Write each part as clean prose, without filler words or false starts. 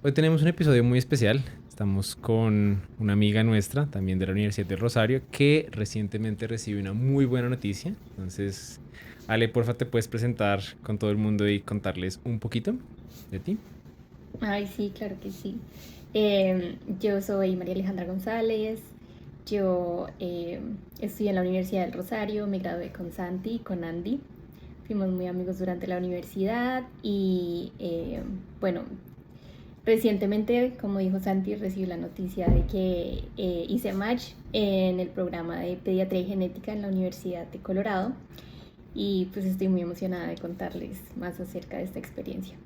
Hoy tenemos un episodio muy especial. Estamos con una amiga nuestra, también de la Universidad del Rosario, que recientemente recibió una muy buena noticia. Entonces, Ale, porfa, te puedes presentar con todo el mundo y contarles un poquito de ti. Ay, sí, claro que sí. Yo soy María Alejandra González. Yo estudié en la Universidad del Rosario, me gradué con Santi y con Andy. Fuimos muy amigos durante la universidad y bueno, recientemente, como dijo Santi, recibí la noticia de que hice match en el programa de pediatría y genética en la Universidad de Colorado y pues estoy muy emocionada de contarles más acerca de esta experiencia.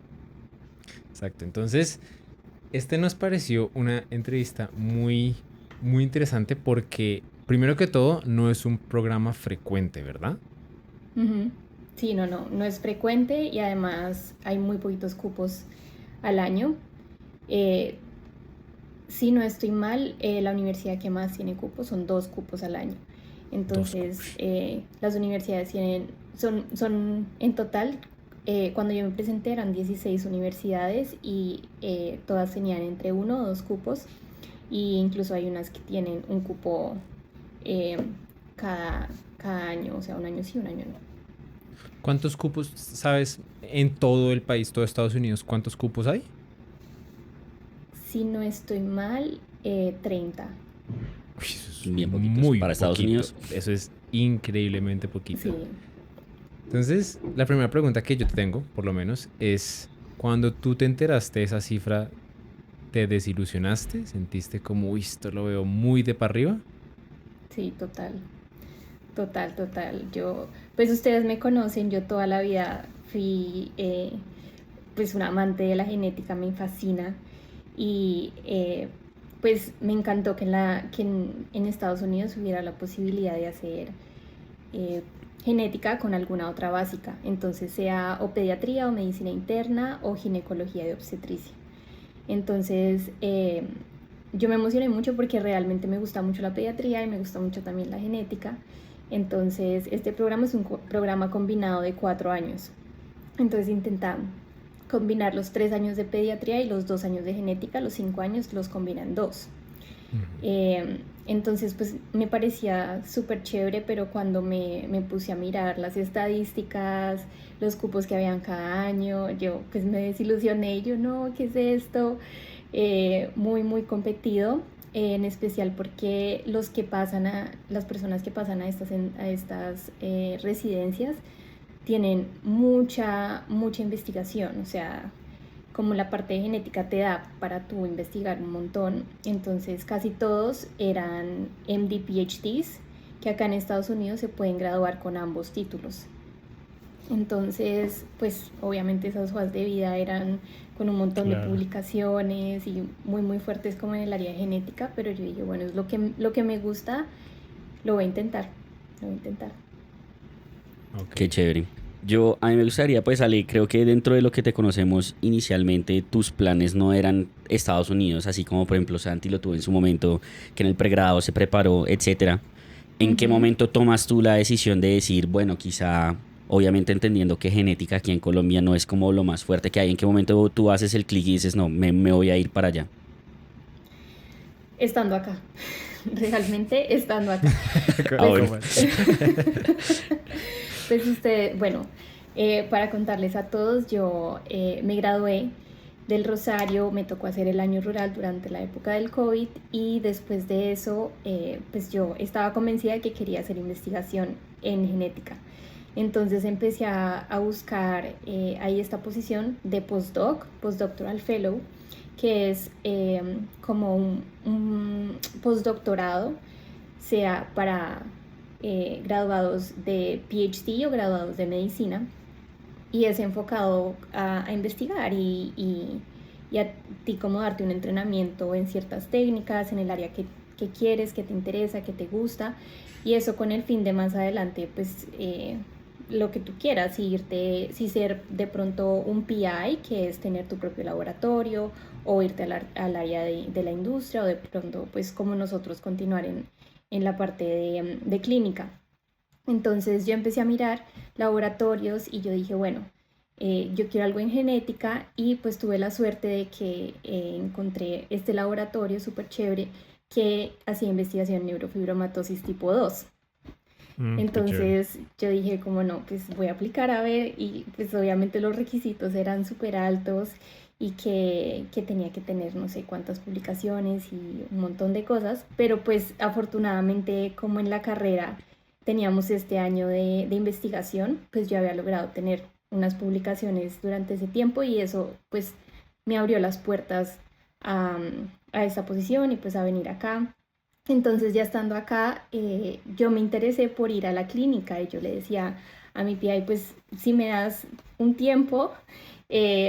Exacto. Entonces, este nos pareció una entrevista muy interesante porque, primero que todo, no es un programa frecuente, ¿verdad? Ujú. Sí, no es frecuente y además hay muy poquitos cupos al año. Eh, si no estoy mal, la universidad que más tiene cupos son dos cupos al año. Dos Entonces, cupos. las universidades son en total, cuando yo me presenté eran 16 universidades y todas tenían entre uno o dos cupos y incluso hay unas que tienen un cupo eh, cada, cada año, o sea, un año sí, un año no. ¿Cuántos cupos, sabes, en todo el país, todo Estados Unidos, cuántos cupos hay? Si no estoy mal, 30. Uy, eso es Bien poquitos. muy Para Estados poquito. Unidos, Eso es increíblemente Sí. poquito. Entonces, la primera pregunta que yo te tengo, por lo menos, es, cuando tú te enteraste de esa cifra, ¿te desilusionaste? ¿Sentiste como, uy, esto lo veo muy de para arriba? Sí, total, total. Pues ustedes me conocen, yo toda la vida fui pues una amante de la genética, me fascina y pues me encantó que en Estados Unidos hubiera la posibilidad de hacer eh, genética con alguna otra básica, entonces sea o pediatría o medicina interna o ginecología de obstetricia. Entonces, yo me emocioné mucho porque realmente me gusta mucho la pediatría y me gusta mucho también la genética. Entonces, este programa es un programa combinado de 4 años. Entonces, intentamos combinar los 3 años de pediatría y los 2 años de genética, los 5 años los combinan dos. Ujú. Entonces, pues me parecía súper chévere, pero cuando me puse a mirar las estadísticas, los cupos que habían cada año, yo pues me desilusioné, yo no, ¿qué es esto? Muy competido, en especial porque las personas que pasan a estas residencias tienen mucha investigación, o sea, como la parte de genética te da para tú investigar un montón, entonces casi todos eran MD PhDs, que acá en Estados Unidos se pueden graduar con ambos títulos. Entonces, pues obviamente esas hojas de vida eran con un montón de Claro. publicaciones y muy fuertes como en el área de genética, pero yo dije, bueno, es lo que me gusta, lo voy a intentar, lo voy a intentar. Ok. qué chévere. A mí me gustaría, pues, Ale, creo que dentro de lo que te conocemos inicialmente, tus planes no eran Estados Unidos, así como, por ejemplo, Santi lo tuvo en su momento, que en el pregrado se preparó, etcétera. ¿En qué Ujú. momento tomas tú la decisión de decir, bueno, quizá, obviamente entendiendo que genética aquí en Colombia no es como lo más fuerte que hay? ¿En qué momento tú haces el clic y dices, no, me voy a ir para allá? Estando acá, realmente estando acá. Ah, Pues, bueno. ¿Cómo así? pues bueno, para contarles a todos, yo me gradué del Rosario, me tocó hacer el año rural durante la época del COVID y después de eso, pues yo estaba convencida de que quería hacer investigación en genética. Entonces empecé a buscar ahí esta posición de postdoctoral fellow, que es como un postdoctorado, sea para graduados de PhD o graduados de medicina, y es enfocado a investigar y a ti como darte un entrenamiento en ciertas técnicas, en el área que quieres, que te interesa, que te gusta, y eso con el fin de más adelante, pues lo que tú quieras, si ser de pronto un PI, que es tener tu propio laboratorio, o irte al área de la industria, o de pronto, pues como nosotros, continuar en la parte de clínica. Entonces yo empecé a mirar laboratorios y yo dije, bueno, yo quiero algo en genética y pues tuve la suerte de que encontré este laboratorio súper chévere que hacía investigación en neurofibromatosis tipo 2. Qué chévere. Entonces yo dije como no, pues voy a aplicar a ver y pues obviamente los requisitos eran súper altos y que tenía que tener no sé cuántas publicaciones y un montón de cosas, pero pues afortunadamente como en la carrera teníamos este año de investigación, pues yo había logrado tener unas publicaciones durante ese tiempo y eso pues me abrió las puertas a, a esa posición y pues a venir acá. Entonces ya estando acá, yo me interesé por ir a la clínica y yo le decía a mi PI, pues si me das un tiempo,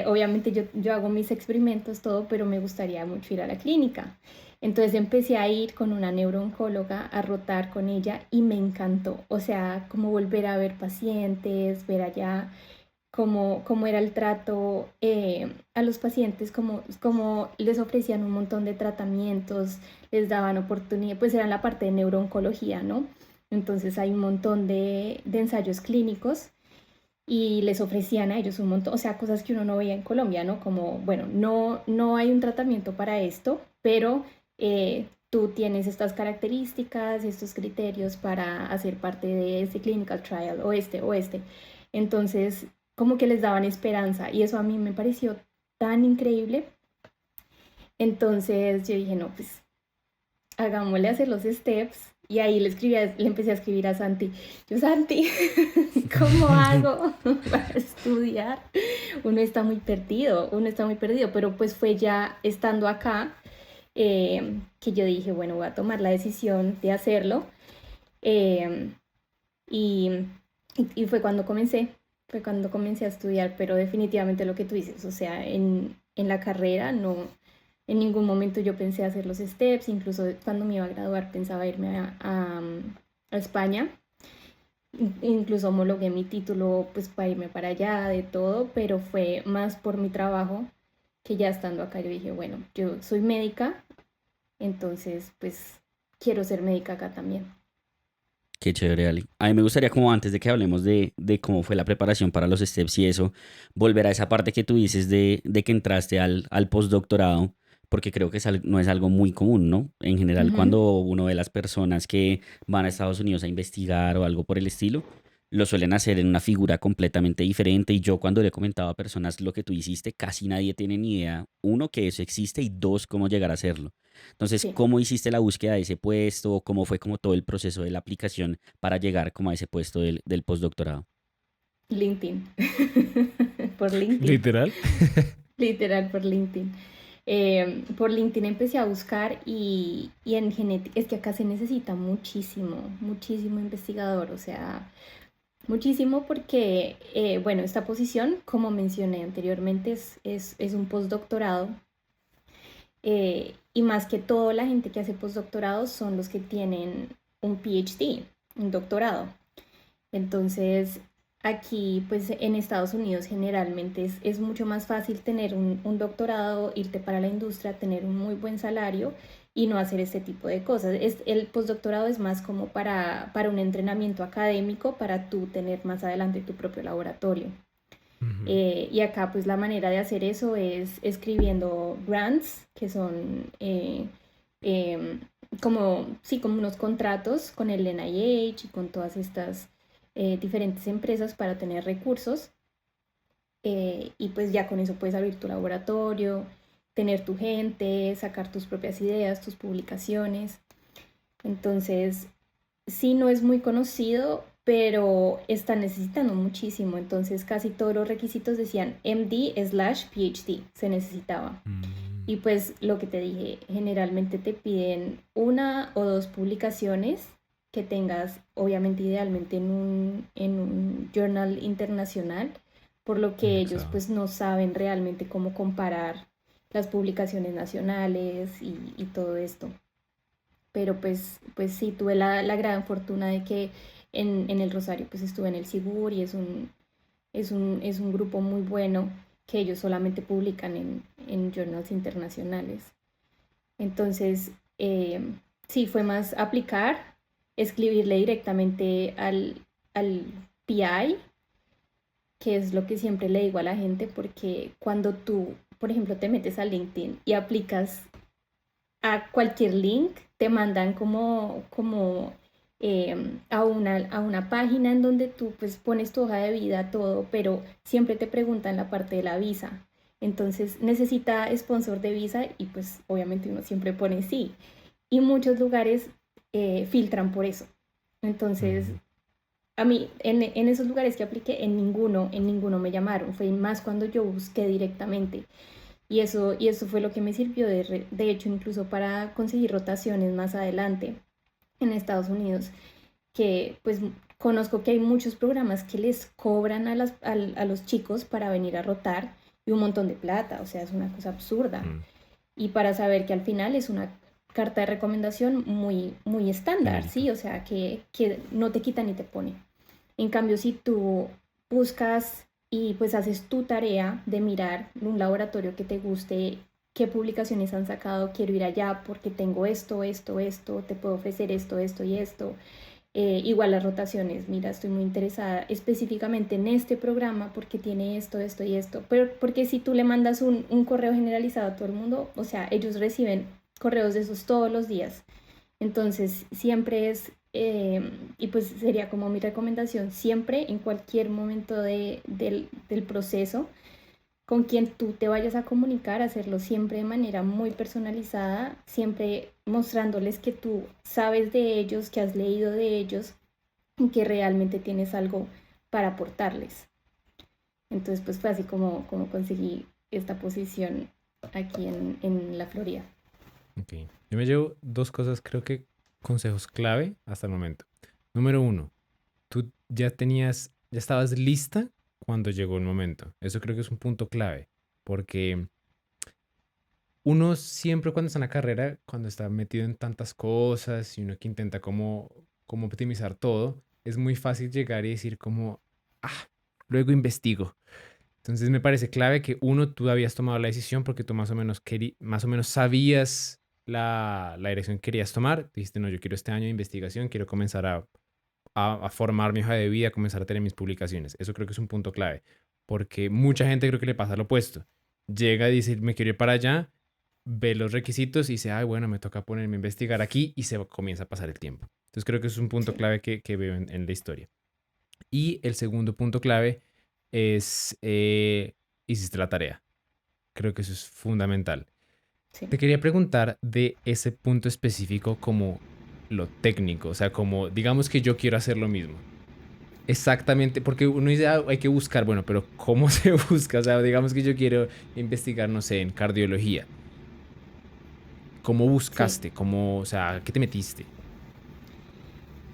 obviamente yo hago mis experimentos, todo, pero me gustaría mucho ir a la clínica. Entonces empecé a ir con una neurooncóloga a rotar con ella y me encantó. O sea, como volver a ver pacientes, ver allá cómo era el trato a los pacientes, como les ofrecían un montón de tratamientos, les daban oportunidad, pues era la parte de neurooncología, ¿no? Entonces hay un montón de ensayos clínicos y les ofrecían a ellos un montón, o sea, cosas que uno no veía en Colombia, ¿no? Como, bueno, no hay un tratamiento para esto, pero tú tienes estas características, estos criterios para hacer parte de este clinical trial o este. Entonces, como que les daban esperanza y eso a mí me pareció tan increíble. Entonces yo dije, no, pues hagámosle hacer los steps y ahí le empecé a escribir a Santi. Yo, Santi, ¿cómo hago para estudiar? Uno está muy perdido, pero pues fue ya estando acá que yo dije, bueno, voy a tomar la decisión de hacerlo. Eh, y, y fue cuando comencé a estudiar, pero definitivamente lo que tú dices, o sea, en la carrera no, en ningún momento yo pensé hacer los steps, incluso cuando me iba a graduar pensaba irme a España, incluso homologué mi título pues para irme para allá, de todo, pero fue más por mi trabajo que ya estando acá yo dije, bueno, yo soy médica, entonces pues quiero ser médica acá también. Qué chévere, Ali. A mí me gustaría, como antes de que hablemos de cómo fue la preparación para los steps y eso, volver a esa parte que tú dices de que entraste al postdoctorado, porque creo que no es algo muy común, ¿no? En general, Ujú. cuando uno ve las personas que van a Estados Unidos a investigar o algo por el estilo, lo suelen hacer en una figura completamente diferente. Y yo, cuando le he comentado a personas lo que tú hiciste, casi nadie tiene ni idea, uno, que eso existe y dos, cómo llegar a hacerlo. Entonces, Sí. ¿cómo hiciste la búsqueda de ese puesto? ¿Cómo fue como todo el proceso de la aplicación para llegar como a ese puesto del postdoctorado? LinkedIn. Por LinkedIn. Literal. Literal, por LinkedIn. Por LinkedIn empecé a buscar y en genética, es que acá se necesita muchísimo, muchísimo investigador, o sea, muchísimo porque, bueno, esta posición, como mencioné anteriormente, es un postdoctorado y más que todo la gente que hace postdoctorados son los que tienen un PhD, un doctorado. Entonces, aquí, pues en Estados Unidos generalmente es mucho más fácil tener un doctorado, irte para la industria, tener un muy buen salario y no hacer este tipo de cosas. El postdoctorado es más como para un entrenamiento académico, para tú tener más adelante tu propio laboratorio. Ujú. Y acá, pues la manera de hacer eso es escribiendo grants, que son em, como, sí, como unos contratos con el NIH y con todas estas diferentes empresas para tener recursos y pues ya con eso puedes abrir tu laboratorio, tener tu gente, sacar tus propias ideas, tus publicaciones. Entonces, sí, no es muy conocido, pero está necesitando muchísimo. Entonces, casi todos los requisitos decían MD/PhD, se necesitaba. Mm, Y pues lo que te dije, generalmente te piden una o dos publicaciones que tengas, obviamente idealmente en un journal internacional, por lo que ellos indexado. pues no saben realmente cómo comparar las publicaciones nacionales y todo esto. Pero pues sí, tuve la gran fortuna de que en el Rosario pues estuve en el SIGUR y es un grupo muy bueno que ellos solamente publican en journals internacionales. Entonces, sí, fue más aplicar, escribirle directamente al PI que es lo que siempre le digo a la gente, porque cuando tú, por ejemplo, te metes a LinkedIn y aplicas a cualquier link, te mandan a una página en donde tú pues pones tu hoja de vida, todo, pero siempre te preguntan la parte de la visa. Entonces necesita sponsor de visa y pues obviamente uno siempre pone sí. Y muchos lugares filtran por eso. Entonces, a mí en esos lugares que apliqué, en ninguno me llamaron. Fue más cuando yo busqué directamente. Y eso fue lo que me sirvió de hecho incluso para conseguir rotaciones más adelante en Estados Unidos, que pues conozco que hay muchos programas que les cobran a los chicos para venir a rotar y un montón de plata, o sea, es una cosa absurda. Mm, Y para saber que al final es una carta de recomendación muy, muy estándar, genérica. ¿sí? O sea, que no te quita ni te pone. En cambio, si tú buscas y pues haces tu tarea de mirar un laboratorio que te guste, qué publicaciones han sacado, quiero ir allá porque tengo esto, esto, esto, te puedo ofrecer esto, esto y esto. Igual las rotaciones, mira, estoy muy interesada específicamente en este programa porque tiene esto, esto y esto. Pero porque si tú le mandas un correo generalizado a todo el mundo, o sea, ellos reciben correos de esos todos los días. Entonces, siempre y pues sería como mi recomendación, siempre en cualquier momento del proceso, con quien tú te vayas a comunicar, hacerlo siempre de manera muy personalizada, siempre mostrándoles que tú sabes de ellos, que has leído de ellos y que realmente tienes algo para aportarles. Entonces, pues fue así como conseguí esta posición aquí en la Florida. Ok. Yo me llevo dos cosas, creo que consejos clave hasta el momento. Número uno, tú ya estabas lista cuando llegó el momento. Eso creo que es un punto clave, porque uno siempre cuando está en la carrera, cuando está metido en tantas cosas y uno que intenta como optimizar todo, es muy fácil llegar y decir como, ah, luego investigo. Entonces me parece clave que uno, tú habías tomado la decisión porque tú más o menos sabías la dirección que querías tomar. Dijiste, no, yo quiero este año de investigación, quiero comenzar a formar mi hoja de vida, a comenzar a tener mis publicaciones. Eso creo que es un punto clave, porque mucha gente creo que le pasa lo opuesto. Llega y dice, me quiero ir para allá, ve los requisitos y dice, ay, bueno, me toca ponerme a investigar aquí y se comienza a pasar el tiempo. Entonces creo que es un punto Sí, clave que veo en la historia. Y el segundo punto clave es, hiciste la tarea. Creo que eso es fundamental. sí. Te quería preguntar de ese punto específico como lo técnico, o sea, como digamos que yo quiero hacer lo mismo. Exactamente, porque uno dice, "Ah, hay que buscar, bueno, pero ¿cómo se busca? O sea, digamos que yo quiero investigar, no sé, en cardiología. ¿Cómo Sí. buscaste? ¿Cómo, o sea, qué te metiste?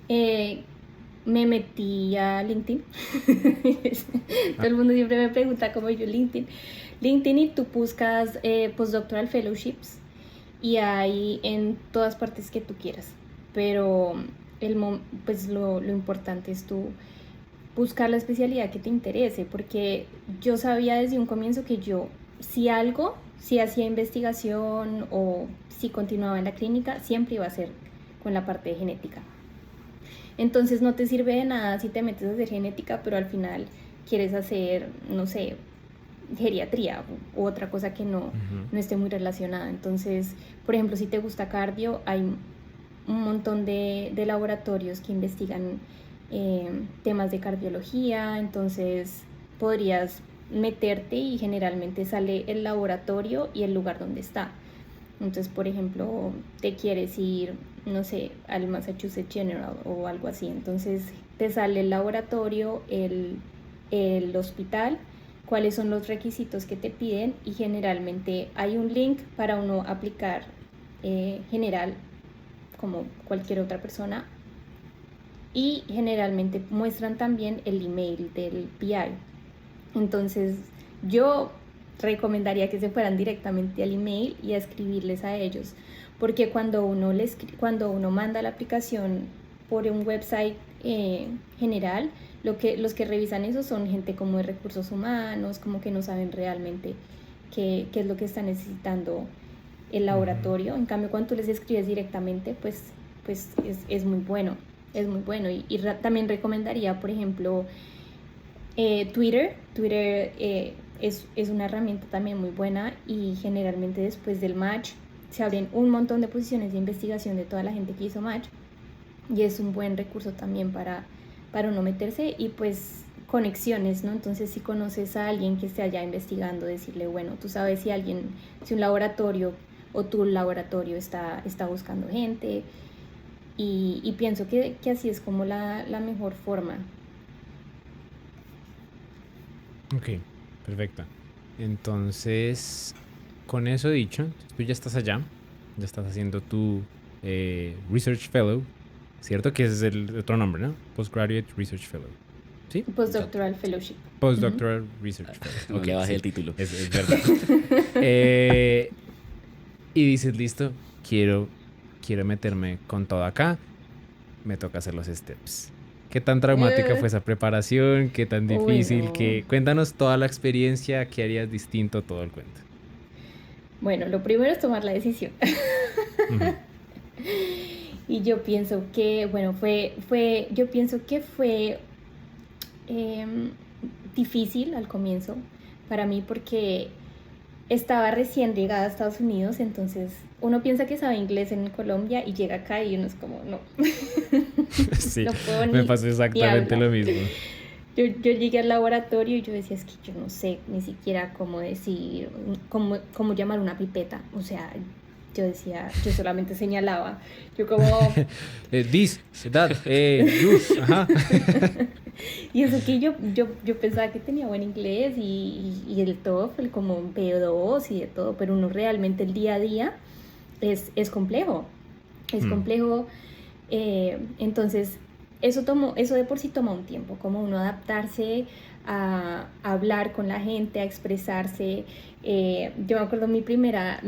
Eh, Me metí a LinkedIn. Todo Ah, el mundo siempre me pregunta cómo yo LinkedIn. LinkedIn y tú buscas postdoctoral fellowships y hay en todas partes que tú quieras. Pero pues lo importante es tú buscar la especialidad que te interese, porque yo sabía desde un comienzo que yo, si hacía investigación o si continuaba en la clínica, siempre iba a ser con la parte de genética. Entonces no te sirve de nada si te metes a hacer genética, pero al final quieres hacer, no sé, geriatría u otra cosa que ujú. no esté muy relacionada. Entonces, por ejemplo, si te gusta cardio, hay un montón de laboratorios que investigan temas de cardiología, entonces podrías meterte y generalmente sale el laboratorio y el lugar donde está. Entonces, por ejemplo, te quieres ir, no sé, al Massachusetts General o algo así. Entonces, te sale el laboratorio, el hospital, cuáles son los requisitos que te piden y generalmente hay un link para uno aplicar general como cualquier otra persona y generalmente muestran también el email del PI. Entonces, yo recomendaría que se fueran directamente al email y a escribirles a ellos, porque cuando uno manda la aplicación por un website general, los que revisan eso son gente como de recursos humanos, como que no saben realmente qué es lo que está necesitando el Ujú. laboratorio. En cambio, cuando tú les escribes directamente, pues es muy bueno, es muy bueno. También recomendaría, por ejemplo, Twitter es una herramienta también muy buena y generalmente después del match se abren un montón de posiciones de investigación de toda la gente que hizo match y es un buen recurso también para uno meterse y pues conexiones, ¿no? Entonces si conoces a alguien que esté allá investigando, decirle, bueno, tú sabes si un laboratorio o tu laboratorio está buscando gente y pienso que así es como la mejor forma. Ok, perfecto. Entonces, con eso dicho, tú ya estás allá, ya estás haciendo tu Research Fellow, ¿cierto? Que es el otro nombre, ¿no? Postgraduate Research Fellow. ¿Sí? Postdoctoral Fellowship. Postdoctoral Research Fellow. No Ok, le bajé sí, el título. es verdad. Y dices, listo, quiero meterme con todo acá, me toca hacer los steps. ¿Qué tan traumática fue esa preparación? ¿Qué tan Uy, difícil? no. Cuéntanos toda la experiencia, qué harías distinto, todo el cuento. Bueno, lo primero es tomar la decisión. Ujú. Y yo pienso que, bueno, yo pienso que fue em, difícil al comienzo para mí porque estaba recién llegada a Estados Unidos, entonces uno piensa que sabe inglés en Colombia y llega acá y uno es como, no, Sí, no puedo me ni, pasó ni exactamente hablar. lo mismo. Yo llegué al laboratorio y yo decía, es que yo no sé ni siquiera cómo decir, cómo llamar una pipeta. O sea, yo decía, yo solamente señalaba. Yo como, This, that, use, ajá. y eso que yo pensaba que tenía buen inglés y el TOEFL como un B2 y de todo, pero uno realmente el día a día es complejo. Es Mm, complejo. Entonces, eso de por sí toma un tiempo, como uno adaptarse a hablar con la gente, a expresarse. Yo me acuerdo mi primera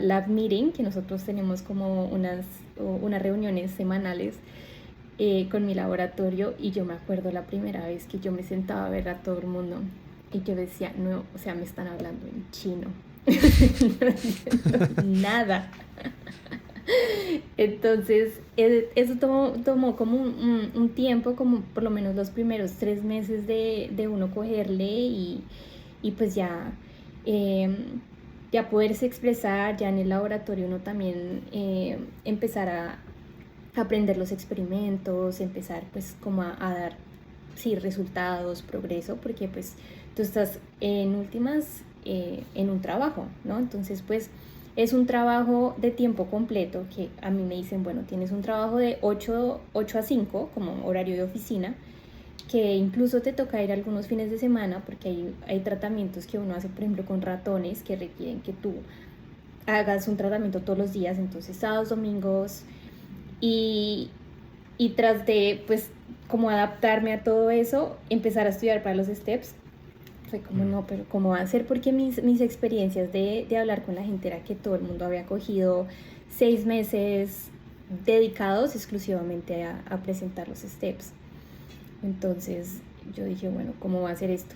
lab meeting, que nosotros tenemos como unas reuniones semanales con mi laboratorio, y yo me acuerdo la primera vez que yo me sentaba a ver a todo el mundo y yo decía, no, o sea, me están hablando en chino. No entiendo nada. Entonces, eso tomó como un tiempo, como por lo menos los primeros 3 meses de uno cogerle y pues eh, ya poderse expresar, ya en el laboratorio uno también empezar a aprender los experimentos, empezar pues como a dar, sí, resultados, progreso, porque pues tú estás en últimas en un trabajo, ¿no? Entonces pues es un trabajo de tiempo completo que a mí me dicen, bueno, tienes un trabajo de 8 a 5 como horario de oficina, que incluso te toca ir algunos fines de semana porque hay tratamientos que uno hace, por ejemplo, con ratones que requieren que tú hagas un tratamiento todos los días, entonces sábados, domingos y, y tras de pues como adaptarme a todo eso, empezar a estudiar para los steps, fue como, mm, no, pero ¿cómo va a ser? Porque mis experiencias de hablar con la gente era que todo el mundo había cogido 6 meses dedicados exclusivamente a presentar los steps. Entonces yo dije, bueno, ¿cómo va a ser esto?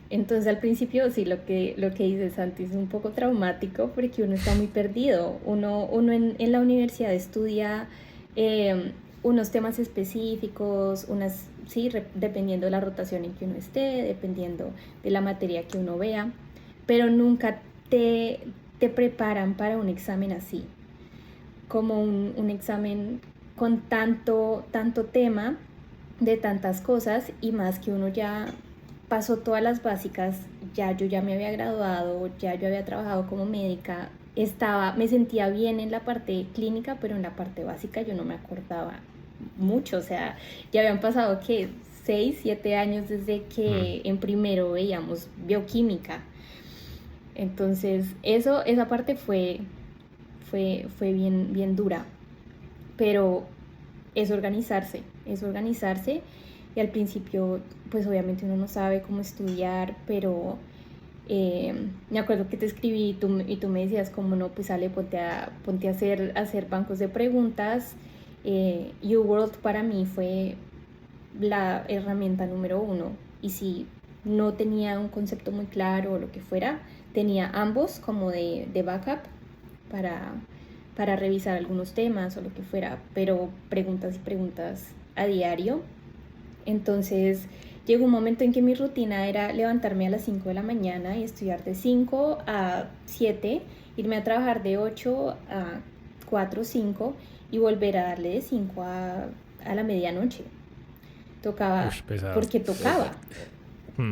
Entonces al principio sí, lo que dice Santi es un poco traumático porque uno está muy perdido. Uno en la universidad estudia eh, unos temas específicos, sí, dependiendo de la rotación en que uno esté, dependiendo de la materia que uno vea, pero nunca te preparan para un examen así, como un examen con tanto tema de tantas cosas y más que uno ya pasó todas las básicas, yo ya me había graduado, ya yo había trabajado como médica, me sentía bien en la parte clínica, pero en la parte básica yo no me acordaba mucho, o sea, ya habían pasado que 6, 7 años desde mm. que en primero veíamos bioquímica. Entonces, esa parte fue bien dura, pero es organizarse y al principio pues obviamente uno no sabe cómo estudiar, pero me acuerdo que te escribí y tú me decías como no, pues sale, ponte a hacer bancos de preguntas. UWorld para mí fue la herramienta número uno y si no tenía un concepto muy claro o lo que fuera, tenía ambos como de backup para, para revisar algunos temas o lo que fuera, pero preguntas y preguntas a diario. Entonces, llegó un momento en que mi rutina era levantarme a las 5 de la mañana y estudiar de 5 a 7, irme a trabajar de 8 a 4 o 5 y volver a darle de 5 a la medianoche. Tocaba, Ush, pesado. porque tocaba.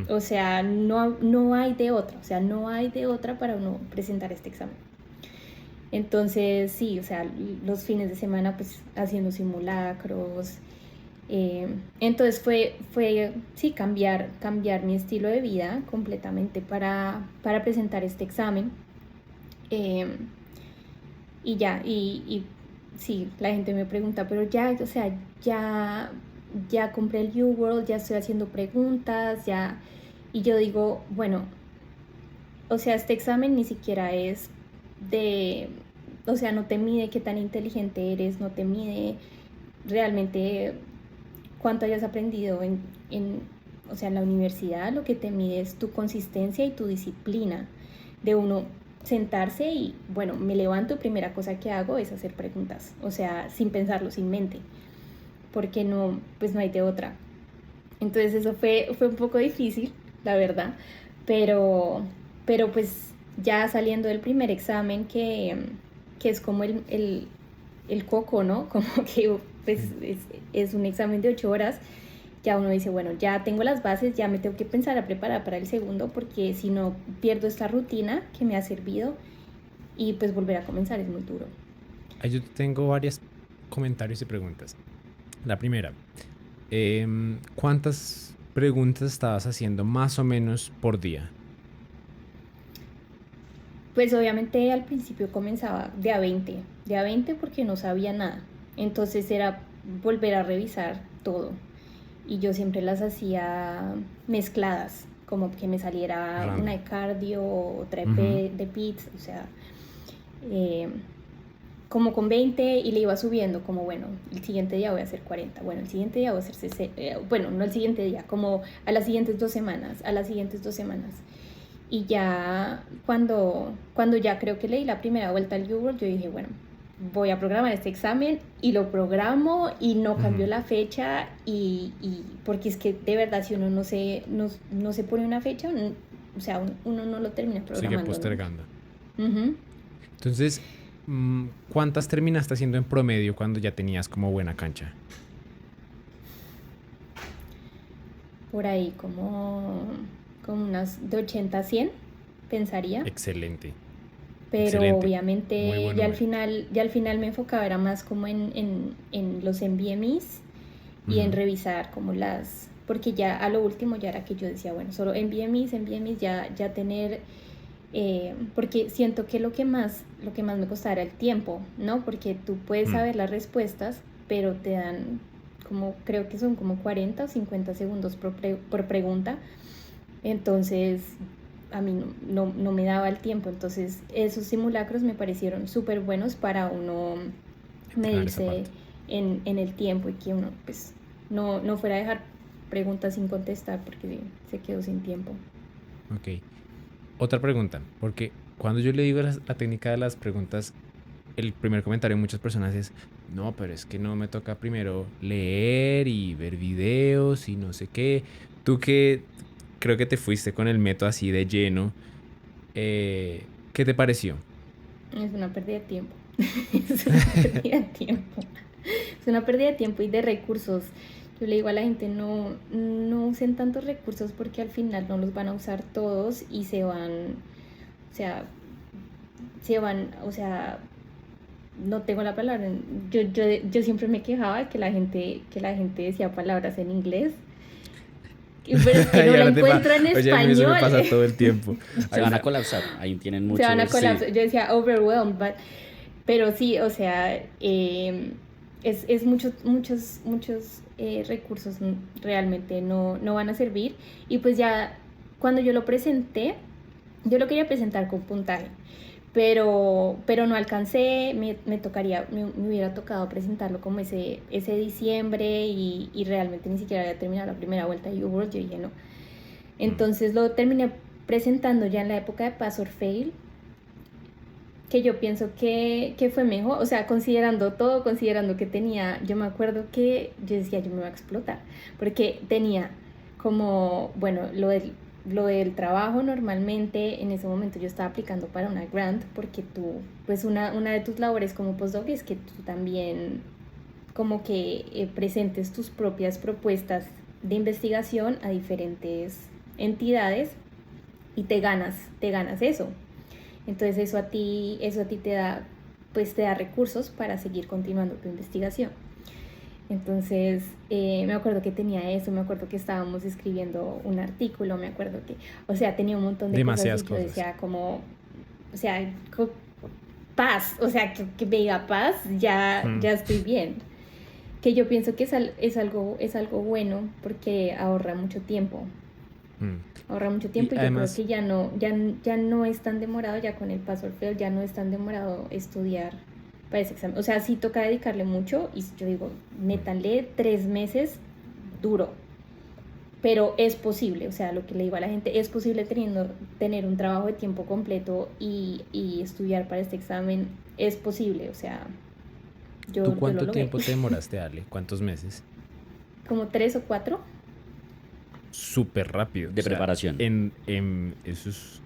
O sea, no hay de otra, o sea, no hay de otra para uno presentar este examen. Entonces, sí, o sea, los fines de semana pues haciendo simulacros. Entonces fue sí, cambiar mi estilo de vida completamente para presentar este examen. Y ya, y sí, la gente me pregunta, pero ya, o sea, ya compré el UWorld, ya estoy haciendo preguntas, ya. Y yo digo, bueno, o sea, este examen ni siquiera es o sea, no te mide qué tan inteligente eres, no te mide realmente cuánto hayas aprendido o sea, en la universidad. Lo que te mide es tu consistencia y tu disciplina de uno sentarse y, bueno, me levanto, primera cosa que hago es hacer preguntas, o sea, sin pensarlo, sin mente, porque pues no hay de otra. Entonces eso fue un poco difícil, la verdad, pero pues ya saliendo del primer examen, que es como el coco, ¿no? Como que pues es un examen de 8 horas, ya uno dice, bueno, ya tengo las bases, ya me tengo que pensar a preparar para el segundo, porque si no pierdo esta rutina que me ha servido y pues volver a comenzar es muy duro. Ahí yo tengo varios comentarios y preguntas. La primera, ¿cuántas preguntas estabas haciendo más o menos por día? Pues obviamente al principio comenzaba de a 20 porque no sabía nada. Entonces era volver a revisar todo. Y yo siempre las hacía mezcladas, como que me saliera Random. una de cardio, otra de pits, o sea, como con 20 y le iba subiendo, como bueno, el siguiente día voy a hacer 40, bueno, el siguiente día voy a hacer 60, bueno, no el siguiente día, como a las siguientes 2 semanas, Y ya cuando ya creo que leí la primera vuelta al UWorld, yo dije, bueno, voy a programar este examen y lo programo y no cambio la fecha y porque es que de verdad si uno no se pone una fecha, o sea, uno no lo termina programando. Sigue postergando. ¿No? Entonces, ¿cuántas terminaste haciendo en promedio cuando ya tenías como buena cancha? Por ahí como unas de 80 a 100, pensaría. Excelente. Pero excelente. Muy obviamente buen ya al número. final me enfocaba era más como en los NVMEs y en revisar como porque ya a lo último ya era que yo decía, bueno, solo NVMEs, ya tener, porque siento que lo que más me costaba era el tiempo, ¿no? Porque tú puedes saber las respuestas, pero te dan como, creo que son como 40 o 50 segundos por pregunta. Entonces a mí no me daba el tiempo. Entonces esos simulacros me parecieron súper buenos para uno medirse en el tiempo y que uno pues no fuera a dejar preguntas sin contestar porque se quedó sin tiempo. Ok. Otra pregunta, porque cuando yo le digo la técnica de las preguntas, el primer comentario de muchas personas es, no, pero es que no me toca primero leer y ver videos y no sé qué. Tú que creo que te fuiste con el método así de lleno, ¿qué te pareció? Es una pérdida de tiempo. Es una pérdida de tiempo. Es una pérdida de tiempo y de recursos. Yo le digo a la gente, no usen tantos recursos porque al final no los van a usar todos y se van, o sea, no tengo la palabra. Yo siempre me quejaba de que la gente decía palabras en inglés. Pero es que no la encuentro en español. Oye, a mí eso me pasa todo el tiempo. Se van a colapsar, ahí tienen muchos. Se van a colapsar. Sí. Yo decía overwhelmed, pero sí, o sea, es muchos recursos realmente no van a servir. Y pues ya cuando yo lo presenté, yo lo quería presentar con puntaje, pero no alcancé. Me hubiera tocado presentarlo como ese diciembre y realmente ni siquiera había terminado la primera vuelta de UWorld. Yo dije no. Entonces lo terminé presentando ya en la época de Pass or Fail, que yo pienso que fue mejor, o sea, considerando que tenía, yo me acuerdo que yo decía, yo me voy a explotar, porque tenía como, bueno, lo del trabajo normalmente, en ese momento yo estaba aplicando para una grant porque tú, pues una de tus labores como postdoc es que tú también como que presentes tus propias propuestas de investigación a diferentes entidades y te ganas eso. Entonces eso a ti te da, pues te da recursos para seguir continuando tu investigación. Entonces, me acuerdo que tenía eso, me acuerdo que estábamos escribiendo un artículo, me acuerdo que, o sea, tenía un montón de Demasiadas cosas y yo cosas. decía como, o sea, paz, o sea, que me diga paz, ya, Mm, ya estoy bien. Que yo pienso que es algo bueno porque mm. ahorra mucho Y tiempo y yo creo además, que ya no es tan demorado, ya con el paso al fail, ya no es tan demorado estudiar para ese examen. O sea, sí toca dedicarle mucho y yo digo, métanle 3 meses duro, pero es posible, o sea, lo que le digo a la gente, es posible tener un trabajo de tiempo completo y estudiar para este examen, es posible, o sea, ¿tú yo lo cuánto logré. tiempo te demoraste, Ale? ¿Cuántos meses? Como 3 o 4. Súper rápido. O de sea, preparación. en eso es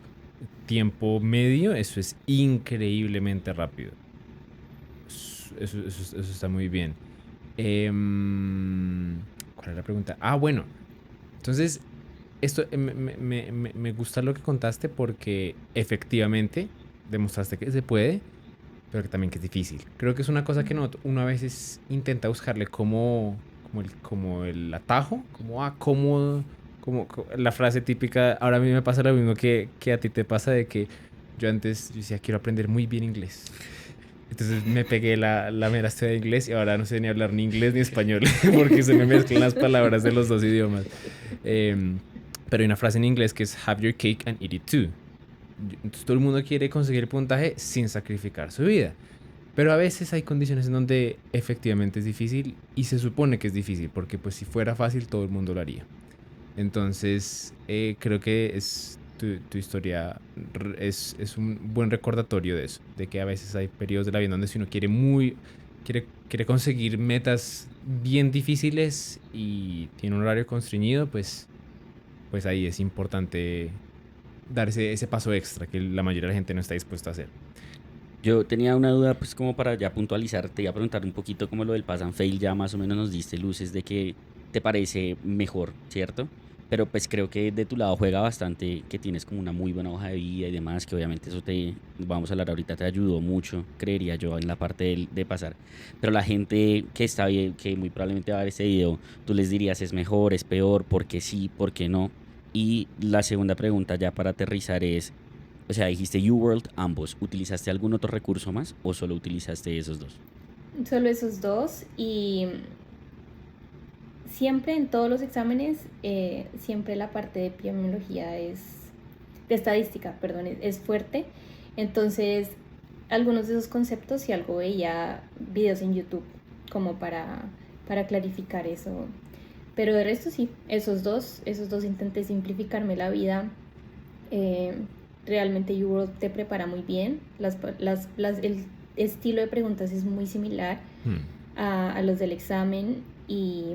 tiempo medio, eso es increíblemente rápido. Eso está muy bien. ¿Cuál es la pregunta? Ah, bueno. Entonces, esto me gusta lo que contaste porque efectivamente demostraste que se puede, pero que también que es difícil. Creo que es una cosa que uno a veces intenta buscarle como el atajo, como la frase típica. Ahora a mí me pasa lo mismo que a ti te pasa de que yo decía, quiero aprender muy bien inglés. Entonces me pegué la mera estudia de inglés y ahora no sé ni hablar ni inglés ni español porque se me mezclan las palabras de los dos idiomas. Em, pero hay una frase en inglés que es have your cake and eat it too. Entonces todo el mundo quiere conseguir puntaje sin sacrificar su vida. Pero a veces hay condiciones en donde efectivamente es difícil y se supone que es difícil porque pues si fuera fácil todo el mundo lo haría. Entonces creo que tu historia es un buen recordatorio de eso, de que a veces hay periodos de la vida donde si uno quiere conseguir metas bien difíciles y tiene un horario constreñido, pues ahí es importante dar ese paso extra que la mayoría de la gente no está dispuesta a hacer. Yo tenía una duda, pues como para ya puntualizar, te iba a preguntar un poquito como lo del pass and fail, ya más o menos nos diste luces de que te parece mejor, ¿cierto? Pero pues creo que de tu lado juega bastante, que tienes como una muy buena hoja de vida y demás, que obviamente eso te, vamos a hablar ahorita, te ayudó mucho, creería yo, en la parte de pasar. Pero la gente que está bien, que muy probablemente va a ver este video, tú les dirías es mejor, es peor, por qué sí, por qué no. Y la segunda pregunta ya para aterrizar es, o sea, dijiste UWorld, ambos. ¿Utilizaste algún otro recurso más o solo utilizaste esos dos? Solo esos dos y siempre en todos los exámenes, siempre la parte de epidemiología de estadística, perdón, es fuerte. Entonces, algunos de esos conceptos, si algo veía videos en YouTube como para clarificar eso. Pero de resto sí, esos dos intenté simplificarme la vida. Eh, Realmente YouWorld te prepara muy bien. El estilo de preguntas es muy similar Hmm. a los del examen y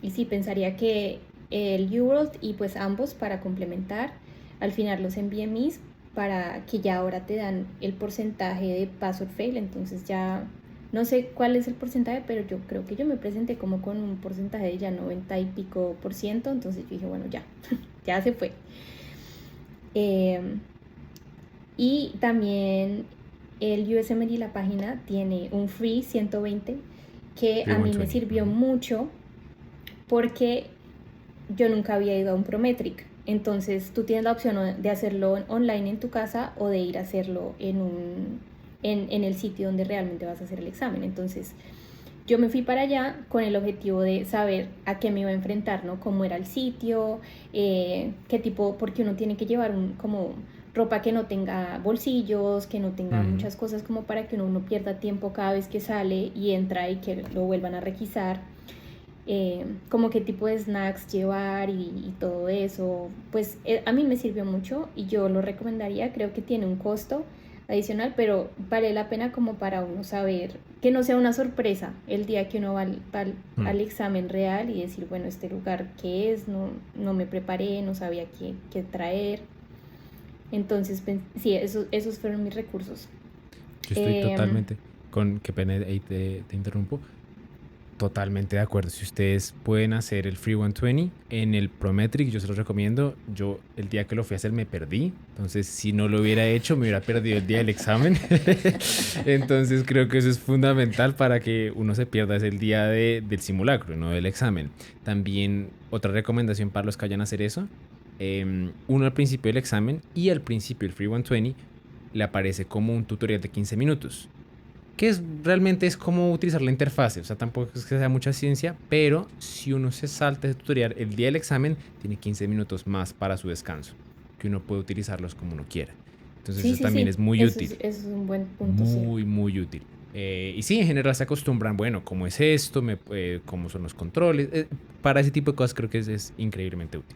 sí, pensaría que el UWorld y pues ambos para complementar, al final los envié mis para que ya ahora te dan el porcentaje de pass or fail, entonces ya no sé cuál es el porcentaje, pero yo creo que yo me presenté como con un porcentaje de ya 90 y pico por ciento, entonces yo dije, bueno, ya, ya se fue. Eh, y también el USMLE, la página, tiene un free 120 que Free a mí me 120. sirvió Ujú. mucho porque yo nunca había ido a un Prometric. Entonces tú tienes la opción de hacerlo online en tu casa o de ir a hacerlo en el sitio donde realmente vas a hacer el examen. Entonces yo me fui para allá con el objetivo de saber a qué me iba a enfrentar, ¿no? Cómo era el sitio, qué tipo, porque uno tiene que llevar como ropa que no tenga bolsillos, que no tenga Ujú. muchas cosas como para que uno no pierda tiempo cada vez que sale y entra y que lo vuelvan a requisar. Como qué tipo de snacks llevar y todo eso, pues a mí me sirvió mucho y yo lo recomendaría, creo que tiene un costo, adicional, pero vale la pena como para uno saber, que no sea una sorpresa el día que uno va al examen real y decir, bueno, este lugar qué es, no me preparé, no sabía qué traer. Entonces, sí, esos fueron mis recursos. Yo estoy totalmente qué pena ahí te interrumpo, totalmente de acuerdo. Si ustedes pueden hacer el Free 120 en el Prometric, yo se los recomiendo. Yo el día que lo fui a hacer me perdí. Entonces, si no lo hubiera hecho, me hubiera perdido el día del examen. Entonces, creo que eso es fundamental para que uno se pierda es el día del simulacro, no del examen. También, otra recomendación para los que vayan a hacer eso. Uno al principio del examen y al principio del Free 120 le aparece como un tutorial de 15 minutos. Que realmente es como utilizar la interfase, o sea, tampoco es que sea mucha ciencia, pero si uno se salta ese tutorial el día del examen, tiene 15 minutos más para su descanso, que uno puede utilizarlos como uno quiera. Entonces Sí, eso sí, también sí. es muy útil. Eso es un buen punto, sí. Muy, muy útil. Y sí, en general se acostumbran, bueno, cómo es esto, cómo son los controles. Para ese tipo de cosas creo que es increíblemente útil.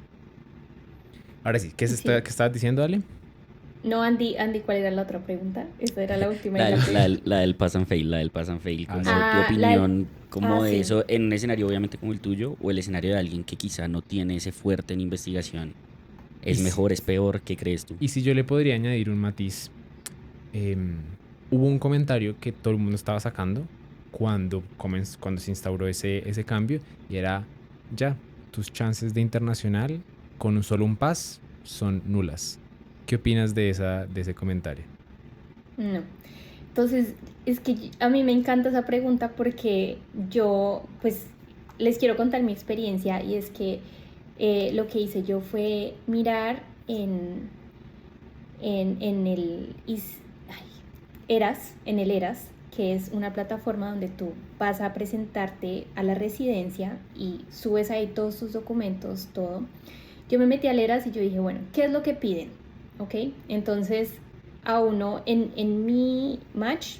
Ahora sí, ¿qué Sí. estabas diciendo, Ale? No, Andy, ¿cuál era la otra pregunta? Esa era la última. La del pass and fail, Ah, como sí. tu opinión, como de sí. eso, en un escenario obviamente como el tuyo, o el escenario de alguien que quizá no tiene ese fuerte en investigación. ¿Es Y mejor, es peor? ¿Qué crees tú? Y si yo le podría añadir un matiz, hubo un comentario que todo el mundo estaba sacando cuando se instauró ese cambio y era, ya, tus chances de internacional con solo un pass son nulas. ¿Qué opinas de ese comentario? No. Entonces, es que a mí me encanta esa pregunta porque yo, pues, les quiero contar mi experiencia y es que lo que hice yo fue mirar en el Eras, que es una plataforma donde tú vas a presentarte a la residencia y subes ahí todos tus documentos, todo. Yo me metí al Eras y yo dije, bueno, ¿qué es lo que piden? ¿Ok? Entonces, a uno, en mi match,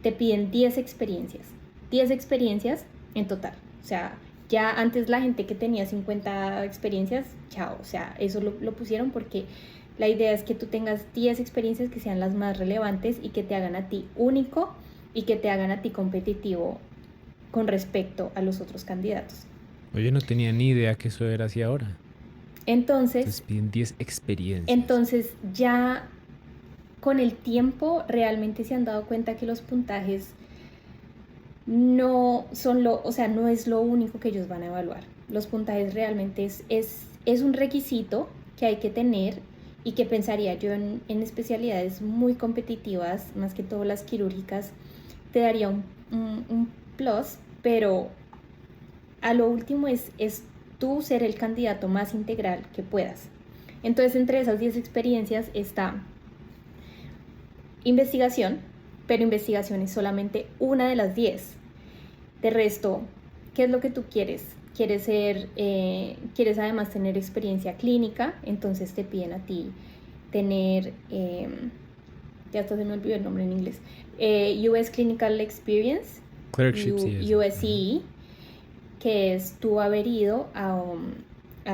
te piden 10 experiencias. 10 experiencias en total. O sea, ya antes la gente que tenía 50 experiencias, chao. O sea, eso lo pusieron porque la idea es que tú tengas 10 experiencias que sean las más relevantes y que te hagan a ti único y que te hagan a ti competitivo con respecto a los otros candidatos. Oye, no tenía ni idea que eso era así ahora. Entonces piden 10 experiencias. Entonces ya con el tiempo realmente se han dado cuenta que los puntajes no son no es lo único que ellos van a evaluar. Los puntajes realmente es un requisito que hay que tener y que pensaría yo en especialidades muy competitivas, más que todo las quirúrgicas, te daría un plus, pero a lo último es tú ser el candidato más integral que puedas. Entonces, entre esas 10 experiencias está investigación, pero investigación es solamente una de las 10. De resto, ¿qué es lo que tú quieres? Quieres además tener experiencia clínica, entonces te piden a ti tener, ya hasta se me olvidó el nombre en inglés, US Clinical Experience, USCE, que es tú haber ido a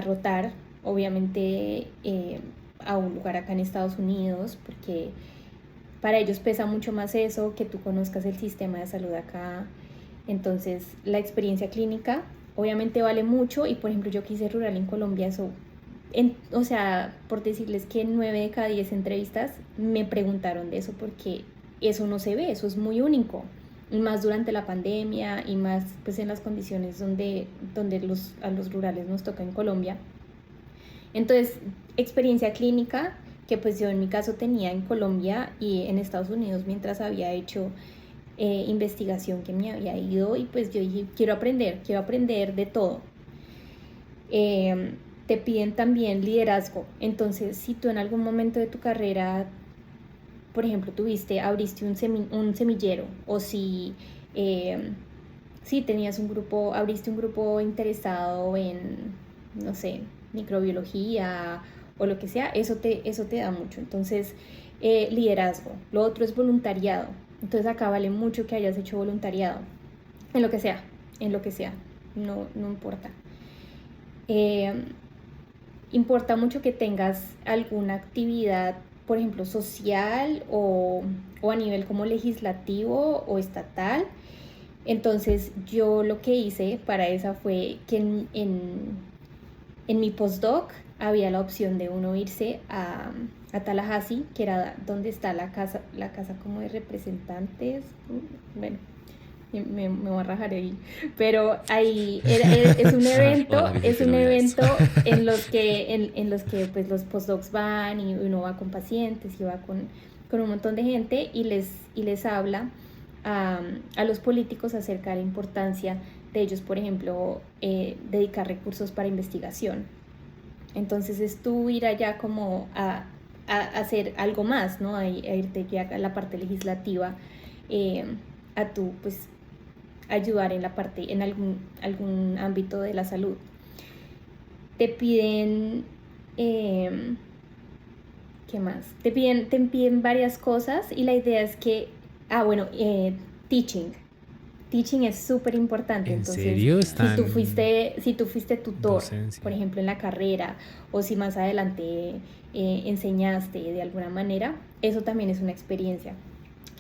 rotar, obviamente, a un lugar acá en Estados Unidos, porque para ellos pesa mucho más eso, que tú conozcas el sistema de salud acá. Entonces, la experiencia clínica obviamente vale mucho y, por ejemplo, yo que hice rural en Colombia, o sea, por decirles que 9 de cada 10 entrevistas me preguntaron de eso porque eso no se ve, eso es muy único. Y más durante la pandemia y más pues en las condiciones donde a los rurales nos toca en Colombia. Entonces, experiencia clínica que pues yo en mi caso tenía en Colombia y en Estados Unidos mientras había hecho investigación que me había ido y pues yo dije, quiero aprender de todo. Te piden también liderazgo, entonces si tú en algún momento de tu carrera, por ejemplo, abriste un semillero o si tenías abriste un grupo interesado en, no sé, microbiología o lo que sea, eso te da mucho. Entonces, liderazgo. Lo otro es voluntariado. Entonces acá vale mucho que hayas hecho voluntariado, en lo que sea, no importa. Importa mucho que tengas alguna actividad por ejemplo, social o a nivel como legislativo o estatal. Entonces yo lo que hice para esa fue que en mi postdoc había la opción de uno irse a Tallahassee, que era donde está la casa como de representantes. Bueno, me voy a rajar ahí. Pero ahí es un evento, Hola, mi es jefe, un no me veas. evento en los que pues, los postdocs van y uno va con pacientes y va con un montón de gente y les habla a los políticos acerca de la importancia de ellos, por ejemplo, dedicar recursos para investigación. Entonces es tú ir allá como a hacer algo más, ¿no? A irte ya a la parte legislativa, eh, a tú pues ayudar en la parte, en algún ámbito de la salud. Te piden, eh, ¿qué más? Te piden varias cosas y la idea es que, bueno, teaching. Teaching es súper importante, ¿En entonces serio? si tú fuiste tutor, por Docencia. ejemplo, en la carrera, o si más adelante enseñaste de alguna manera, eso también es una experiencia.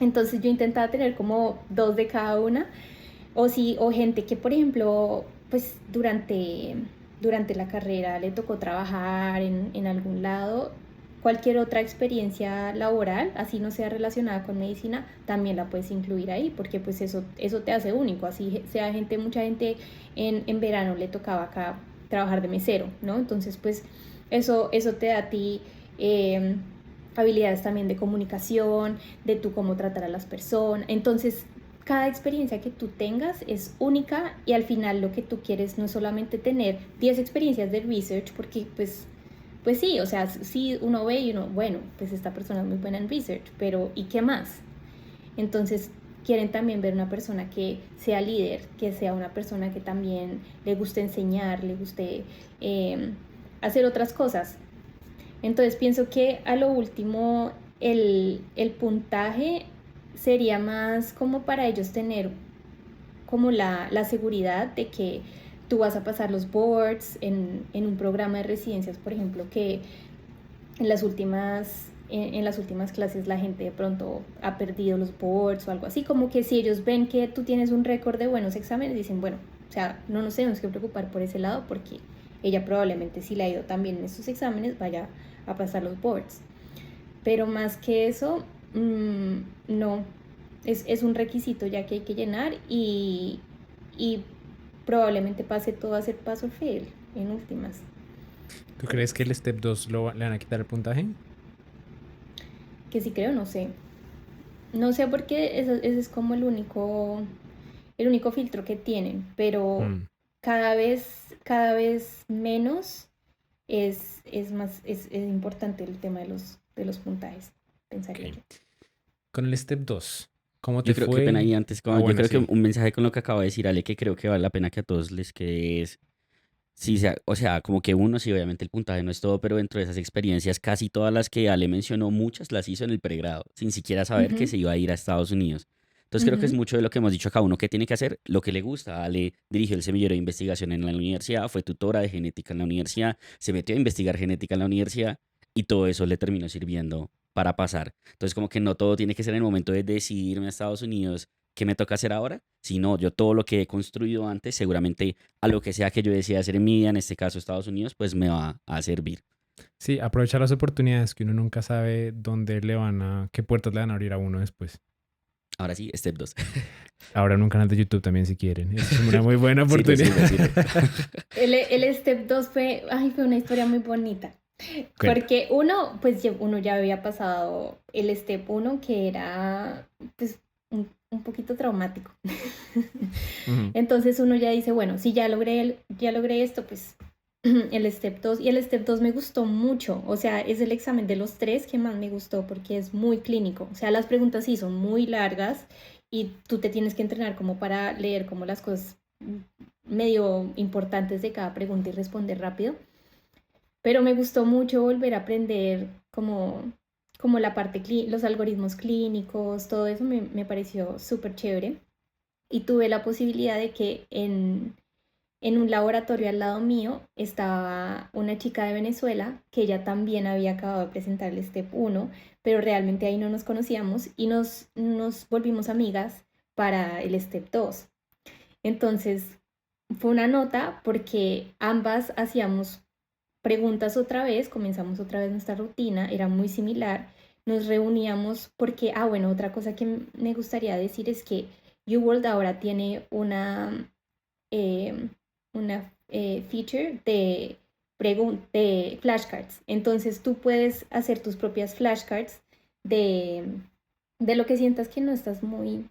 Entonces yo intentaba tener como dos de cada una, o gente que, por ejemplo, pues durante la carrera le tocó trabajar en algún lado, cualquier otra experiencia laboral, así no sea relacionada con medicina, también la puedes incluir ahí, porque pues eso te hace único, así sea gente, mucha gente en verano le tocaba acá trabajar de mesero, ¿no? Entonces pues eso te da a ti eh, habilidades también de comunicación, de tú cómo tratar a las personas, entonces cada experiencia que tú tengas es única y al final lo que tú quieres no es solamente tener 10 experiencias de research, porque pues sí, o sea, sí uno ve y uno, bueno, pues esta persona es muy buena en research, pero ¿y qué más? Entonces quieren también ver una persona que sea líder, que sea una persona que también le guste enseñar, le guste hacer otras cosas. Entonces pienso que a lo último el puntaje sería más como para ellos tener como la seguridad de que tú vas a pasar los boards en un programa de residencias, por ejemplo, que en las últimas clases la gente de pronto ha perdido los boards o algo así, como que si ellos ven que tú tienes un récord de buenos exámenes, dicen, bueno, o sea, no nos tenemos que preocupar por ese lado porque ella probablemente si le ha ido tan bien en estos exámenes vaya a pasar los boards. Pero más que eso, no, es un requisito ya que hay que llenar y probablemente pase todo a ser paso fail en últimas. ¿Tú crees que el Step 2 le van a quitar el puntaje? Que si creo, no sé. No sé porque ese es como el único filtro que tienen, pero Mm, cada vez menos es importante el tema de los puntajes, pensaría ok. yo. Con el Step 2, ¿cómo te Yo creo que pena fue? ahí antes, Ah, yo bueno, creo que sí. un mensaje con lo que acaba de decir Ale, que creo que vale la pena que a todos les quede es, sí, o sea, como que uno, sí, obviamente el puntaje no es todo, pero dentro de esas experiencias, casi todas las que Ale mencionó, muchas las hizo en el pregrado, sin siquiera saber que Ujú, se iba a ir a Estados Unidos. Entonces creo que es ujú, mucho de lo que hemos dicho acá, uno que tiene que hacer lo que le gusta. Ale dirigió el semillero de investigación en la universidad, fue tutora de genética en la universidad, se metió a investigar genética en la universidad y todo eso le terminó sirviendo para pasar. Entonces como que no todo tiene que ser en el momento de decidirme a Estados Unidos qué me toca hacer ahora, sino yo todo lo que he construido antes, seguramente a lo que sea que yo decida hacer en mi vida, en este caso Estados Unidos, pues me va a servir. Sí, aprovechar las oportunidades que uno nunca sabe qué puertas le van a abrir a uno después. Ahora sí, step 2. Ahora en un canal de YouTube también si quieren. Es una muy buena Sirve, oportunidad. sirve, sirve. El Step 2 fue una historia muy bonita. Cuenta. Porque uno, pues uno ya había pasado el Step 1 que era pues un poquito traumático. Ujú. Entonces uno ya dice, bueno, si ya logré esto, pues el Step 2. Y el Step 2 me gustó mucho. O sea, es el examen de los tres que más me gustó porque es muy clínico. O sea, las preguntas sí son muy largas y tú te tienes que entrenar como para leer como las cosas medio importantes de cada pregunta y responder rápido. Pero me gustó mucho volver a aprender como la parte, los algoritmos clínicos, todo eso me pareció súper chévere. Y tuve la posibilidad de que en un laboratorio al lado mío estaba una chica de Venezuela que ella también había acabado de presentar el Step 1, pero realmente ahí no nos conocíamos y nos volvimos amigas para el Step 2. Entonces, fue una nota porque ambas hacíamos preguntas otra vez, comenzamos otra vez nuestra rutina, era muy similar, nos reuníamos porque, bueno, otra cosa que me gustaría decir es que UWorld ahora tiene eh, una feature de flashcards. Entonces tú puedes hacer tus propias flashcards de, de lo que sientas que no estás muy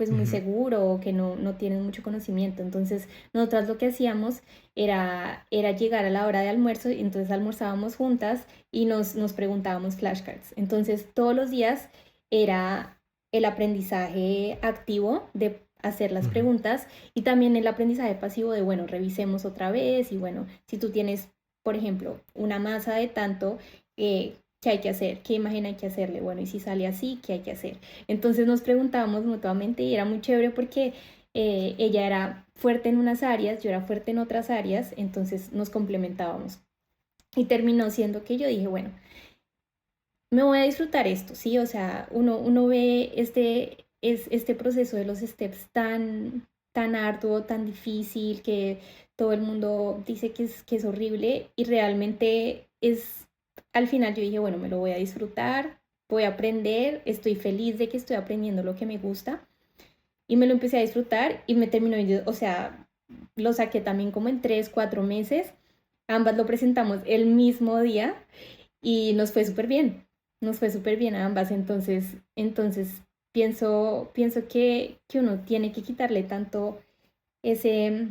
Ujú. seguro o que no tienes mucho conocimiento. Entonces, nosotras lo que hacíamos era llegar a la hora de almuerzo y entonces almorzábamos juntas y nos preguntábamos flashcards. Entonces, todos los días era el aprendizaje activo de hacer las Ujú. preguntas y también el aprendizaje pasivo de, bueno, revisemos otra vez y bueno, si tú tienes, por ejemplo, una masa de tanto, ¿qué hay que hacer? ¿Qué imagen hay que hacerle? Bueno, y si sale así, ¿qué hay que hacer? Entonces nos preguntábamos mutuamente y era muy chévere porque ella era fuerte en unas áreas, yo era fuerte en otras áreas, entonces nos complementábamos. Y terminó siendo que yo dije, bueno, me voy a disfrutar esto, ¿sí? O sea, uno ve este proceso de los steps tan arduo, tan difícil, que todo el mundo dice que es horrible y realmente al final yo dije, bueno, me lo voy a disfrutar, voy a aprender, estoy feliz de que estoy aprendiendo lo que me gusta y me lo empecé a disfrutar y me terminó, o sea, lo saqué también como en 3, 4 meses, ambas lo presentamos el mismo día y nos fue súper bien a ambas, entonces pienso que uno tiene que quitarle tanto ese,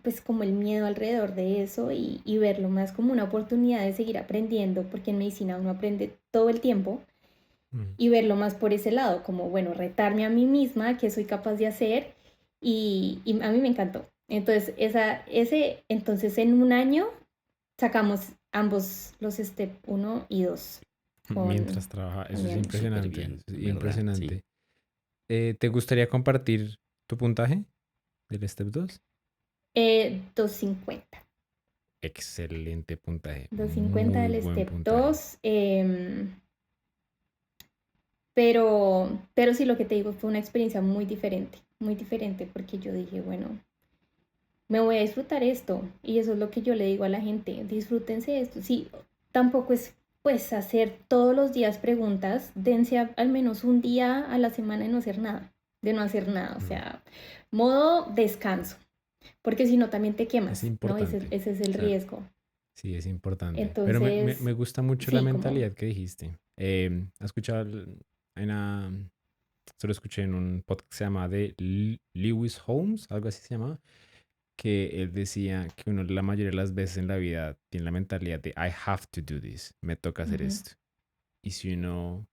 pues como el miedo alrededor de eso y verlo más como una oportunidad de seguir aprendiendo, porque en medicina uno aprende todo el tiempo Mm. y verlo más por ese lado, como, bueno, retarme a mí misma, qué soy capaz de hacer y a mí me encantó. Entonces en un año sacamos ambos los Step 1 y 2 Mientras trabaja, eso es Diana. Súper impresionante, bien, eso es ¿verdad? Sí. impresionante. ¿Te gustaría compartir tu puntaje del Step 2? 250. Excelente puntaje, 250 muy del buen Step puntaje. 2 pero sí, lo que te digo, fue una experiencia muy diferente, porque yo dije, bueno, me voy a disfrutar esto. Y eso es lo que yo le digo a la gente, disfrútense esto. Sí, tampoco es pues hacer todos los días preguntas, dense al menos un día a la semana de no hacer nada, o Mm. sea, modo descanso, porque si no también te Es quemas, ¿no? Ese, importante, ese es el Claro. riesgo. sí, es importante. Pero me Entonces, gusta mucho la sí, como, mentalidad que dijiste. ¿Has escuchado en una, se lo escuché en un podcast que se llama de Lewis Holmes, algo así se llama, que él decía que uno la mayoría de las veces en la vida tiene la mentalidad de I have to do this, me toca hacer ujú, esto. Y si uno, o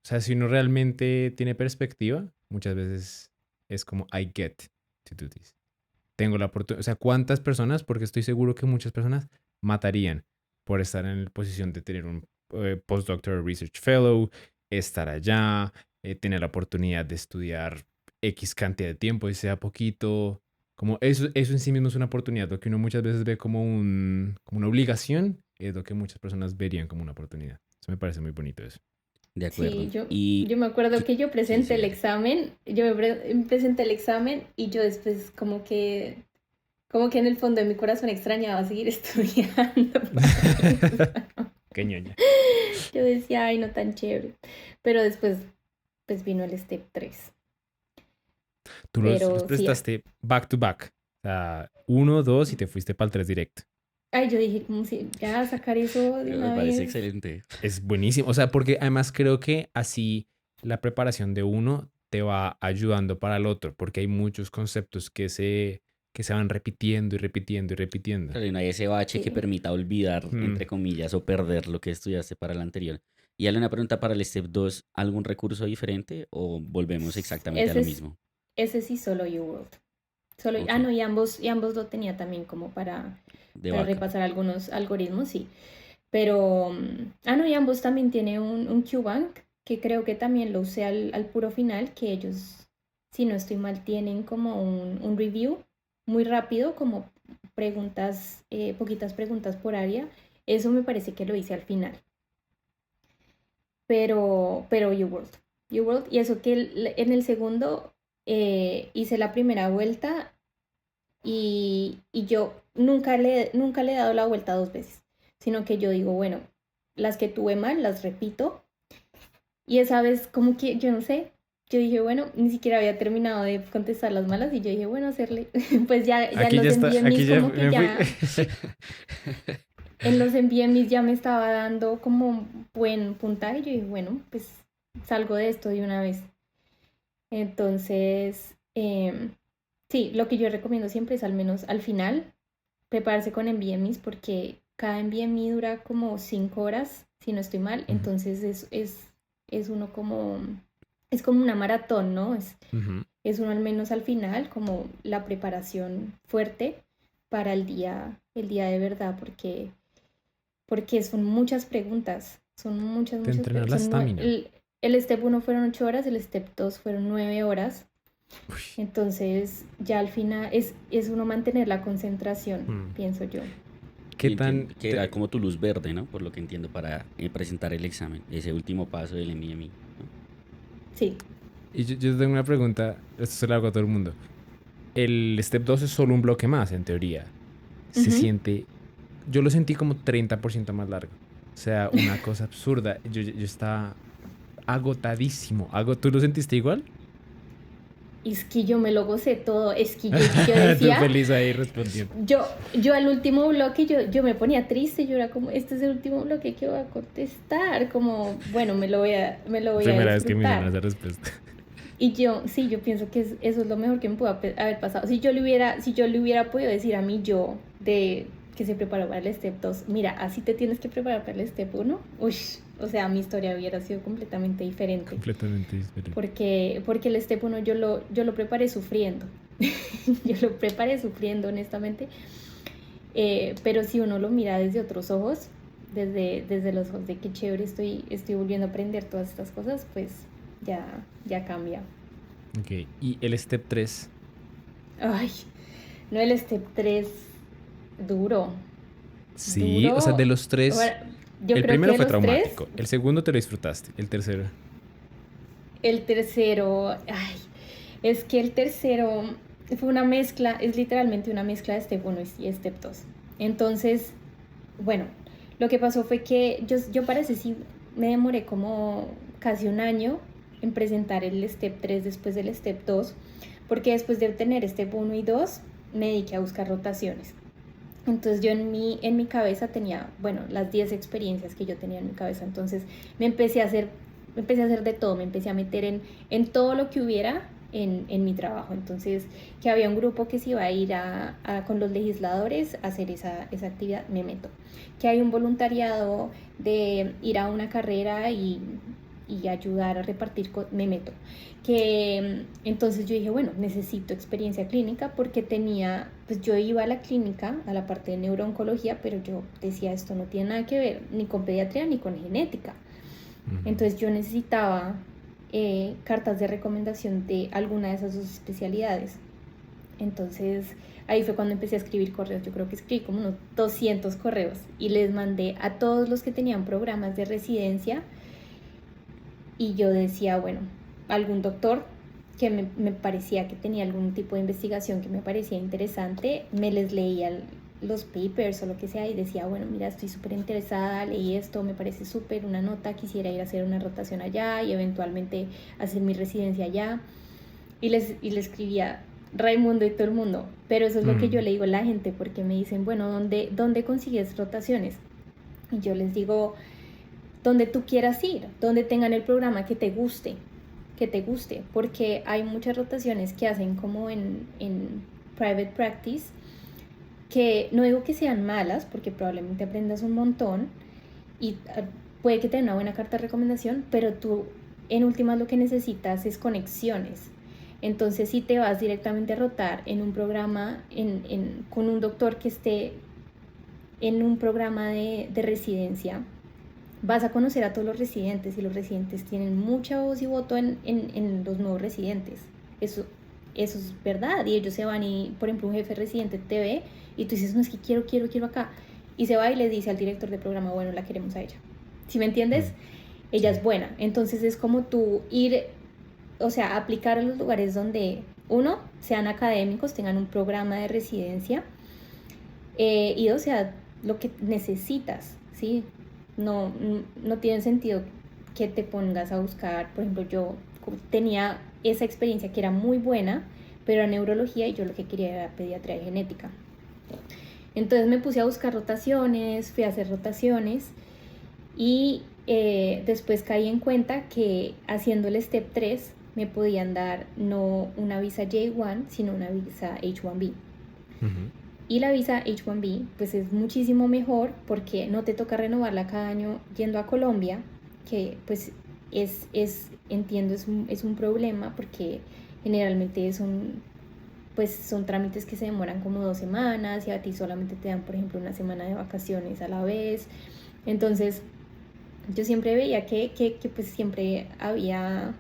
sea, si uno realmente tiene perspectiva, muchas veces es como I get to do this. Tengo la oportunidad, o sea, ¿cuántas personas? Porque estoy seguro que muchas personas matarían por estar en la posición de tener un postdoctoral research fellow, estar allá, tener la oportunidad de estudiar X cantidad de tiempo y sea poquito. Como eso en sí mismo es una oportunidad. Lo que uno muchas veces ve como una obligación es lo que muchas personas verían como una oportunidad. Eso me parece muy bonito eso. De sí, acuerdo. yo, Y yo me acuerdo qui- que yo sí, presenté sí, el dale. examen, presenté el examen y yo después como que en el fondo de mi corazón extrañaba seguir estudiando para eso. Qué ñoña. Yo decía, ay, no tan chévere. Pero después, pues vino el Step 3. Tú los Pero sí, presentaste back to back. O sea, uno, dos y te fuiste para el 3 directo. ay, yo dije, como si ya sacar eso de Me una parece vez. excelente. Es buenísimo. O sea, porque además creo que así la preparación de uno te va ayudando para el otro, porque hay muchos conceptos que se van repitiendo y repitiendo y repitiendo. Claro, y no hay ese bache que Sí. permita olvidar, Mm. entre comillas, o perder lo que estudiaste para el anterior. Y dale una pregunta para el Step 2, ¿algún recurso diferente o volvemos exactamente a Ese lo es, mismo? ese sí solo UWorld. Solo, Ok, no, y ambos lo tenía también como para, de para backup. repasar algunos algoritmos, sí. Pero, no, y ambos también tiene un QBank, que creo que también lo usé al puro final, que ellos, si no estoy mal, tienen como un review muy rápido, como preguntas, poquitas preguntas por área. Eso me parece que lo hice al final. Pero UWorld, y eso que en el segundo hice la primera vuelta y yo nunca le he dado la vuelta 2 veces, sino que yo digo, bueno, las que tuve mal las repito y esa vez como que, yo no sé, yo dije, bueno, ni siquiera había terminado de contestar las malas y yo dije, bueno, hacerle, pues ya Aquí los ya está, envié aquí mis ya como que me ya, fui. en los envié mis ya me estaba dando como un buen puntaje y yo dije, bueno, pues salgo de esto de una vez. Entonces, sí, lo que yo recomiendo siempre es al menos al final prepararse con NVMEs porque cada NVMe dura como 5 horas, si no estoy mal, Ujú, entonces es uno es como una maratón, ¿no? ujú. Es uno al menos al final, como la preparación fuerte para el día de verdad, porque son muchas preguntas, son De muchas entrenar la preguntas. estamina. El step uno fueron 8 horas, el step 2 fueron 9 horas. Uy, Entonces, ya al final es uno mantener la concentración, mm. pienso yo. ¿Qué Y tan...? entiendo que era como tu luz verde, ¿no? Por lo que entiendo, para presentar el examen, ese último paso del MMI, ¿no? Sí. Y yo tengo una pregunta, esto se lo hago a todo el mundo. El Step 2 es solo un bloque más, en teoría. Se Ujú. siente... Yo lo sentí como 30% más largo. O sea, una cosa absurda. Yo estaba agotadísimo. ¿Tú lo sentiste igual? Es que yo me lo gocé todo. Es que yo Tú decía, feliz ahí respondiendo. yo al último bloque, yo me ponía triste. Yo era como, este es el último bloque que voy a contestar. Como, bueno, me lo voy a Primera vez que me hicieron disfrutar. esa respuesta. Y yo, sí, yo pienso que eso es lo mejor que me pudo haber pasado. Si yo le hubiera podido decir a mí yo de que se preparó para el Step 2 mira, así te tienes que preparar para el Step 1, uy, o sea, mi historia hubiera sido completamente diferente. Completamente diferente. Porque el Step 1 yo lo preparé sufriendo. Yo lo preparé sufriendo, honestamente. Pero si uno lo mira desde otros ojos, desde los ojos de qué chévere estoy volviendo a aprender todas estas cosas, pues ya cambia. Ok. ¿Y el Step 3? Ay, no, el Step 3 duro, Sí, o sea, de duro. los tres, Bueno, yo el creo que primero de fue los tres, traumático, el segundo te lo disfrutaste, el tercero. el tercero, ay, es que el tercero fue una mezcla, es literalmente una mezcla de Step 1 y Step 2. Entonces, bueno, lo que pasó fue que yo parece sí me demoré como casi un año en presentar el Step 3 después del Step 2, porque después de obtener Step 1 y 2 me dediqué a buscar rotaciones. Entonces yo en mi cabeza tenía, bueno, las 10 experiencias que yo tenía en mi cabeza. Entonces me empecé a hacer de todo, me empecé a meter en todo lo que hubiera en mi trabajo. Entonces, que había un grupo que se iba a ir con los legisladores a hacer esa actividad, me meto. Que hay un voluntariado de ir a una carrera y ayudar a repartir, me meto. Que entonces yo dije, bueno, necesito experiencia clínica porque tenía, pues yo iba a la clínica, a la parte de neurooncología, pero yo decía, esto no tiene nada que ver ni con pediatría ni con genética. Ujú. Entonces yo necesitaba cartas de recomendación de alguna de esas dos especialidades. Entonces ahí fue cuando empecé a escribir correos. Yo creo que escribí como unos 200 correos y les mandé a todos los que tenían programas de residencia. Y yo decía, bueno, algún doctor que me parecía que tenía algún tipo de investigación que me parecía interesante, me les leía los papers o lo que sea y decía, bueno, mira, estoy súper interesada, leí esto, me parece súper una nota, quisiera ir a hacer una rotación allá y eventualmente hacer mi residencia allá. Y les escribía Raimundo y todo el mundo, pero eso es lo que yo Mm. le digo a la gente porque me dicen, bueno, ¿dónde consigues rotaciones? Y yo les digo, donde tú quieras ir, donde tengan el programa que te guste, porque hay muchas rotaciones que hacen como en private practice, que no digo que sean malas, porque probablemente aprendas un montón y puede que tenga una buena carta de recomendación, pero tú en últimas lo que necesitas es conexiones. Entonces, si te vas directamente a rotar en un programa, con un doctor que esté en un programa de residencia, vas a conocer a todos los residentes y los residentes tienen mucha voz y voto en los nuevos residentes. Eso eso es verdad. Y ellos se van y, por ejemplo, un jefe residente te ve y tú dices, no, es que quiero acá. Y se va y le dice al director de programa, bueno, la queremos a ella. ¿Sí me entiendes? Ella es buena. Entonces es como tú ir, o sea, aplicar a los lugares donde, uno, sean académicos, tengan un programa de residencia, y o sea, lo que necesitas, ¿sí? No tiene sentido que te pongas a buscar, por ejemplo, yo tenía esa experiencia que era muy buena, pero era neurología y yo lo que quería era pediatría y genética. Entonces me puse a buscar rotaciones, fui a hacer rotaciones y después caí en cuenta que haciendo el Step 3 me podían dar no una visa J1, sino una visa H1B. Y la visa H1B pues es muchísimo mejor porque no te toca renovarla cada año yendo a Colombia, que pues entiendo, es un problema porque generalmente son trámites que se demoran como 2 semanas y a ti solamente te dan, por ejemplo, una semana de vacaciones a la vez. Entonces yo siempre veía que pues siempre había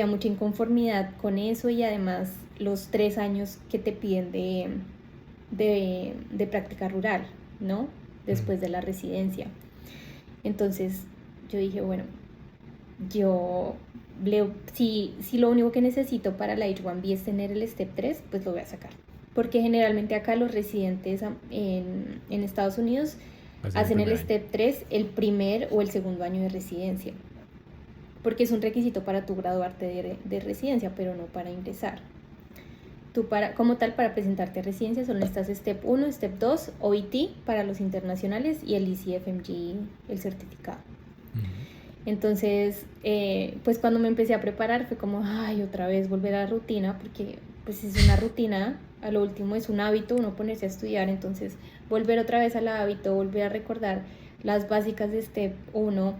mucha inconformidad con eso, y además los 3 años que te piden de práctica rural, ¿no? Después de la residencia. Entonces yo dije, bueno, si lo único que necesito para la H1B es tener el Step 3, pues lo voy a sacar. Porque generalmente acá los residentes en Estados Unidos hacen el Step 3 el primer o el segundo año de residencia. Porque es un requisito para tú graduarte de residencia, pero no para ingresar. Como tal, para presentarte a residencia solo necesitas Step 1, Step 2, OET para los internacionales y el ECFMG, el certificado. Entonces, pues cuando me empecé a preparar fue como, ay, otra vez volver a la rutina, porque pues es una rutina, a lo último es un hábito uno ponerse a estudiar, entonces volver otra vez al hábito, volver a recordar las básicas de Step 1,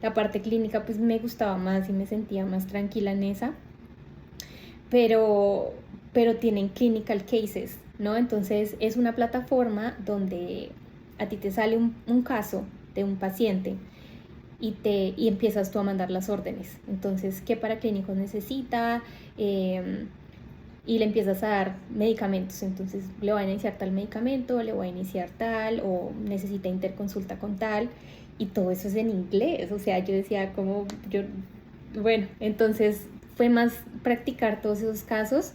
la parte clínica pues me gustaba más y me sentía más tranquila en esa, pero tienen clinical cases, ¿no? Entonces es una plataforma donde a ti te sale un caso de un paciente y empiezas tú a mandar las órdenes. Entonces, ¿qué paraclínicos necesita? Y le empiezas a dar medicamentos. Entonces, le voy a iniciar tal medicamento, le voy a iniciar tal, o necesita interconsulta con tal. Y todo eso es en inglés. O sea, yo decía bueno, entonces fue más practicar todos esos casos.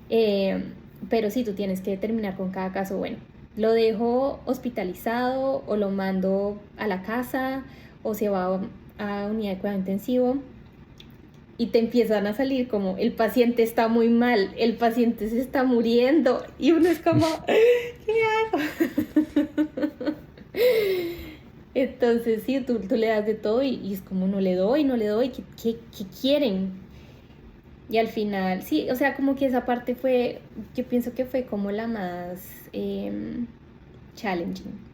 Pero sí, tú tienes que determinar con cada caso, bueno, lo dejo hospitalizado o lo mando a la casa o se va a unidad de cuidado intensivo, y te empiezan a salir como el paciente está muy mal, el paciente se está muriendo, y uno es como, ¿qué hago? Entonces sí, tú le das de todo y es como no le doy, ¿qué quieren? Y al final, sí, o sea, como que esa parte yo pienso que fue como la más challenging,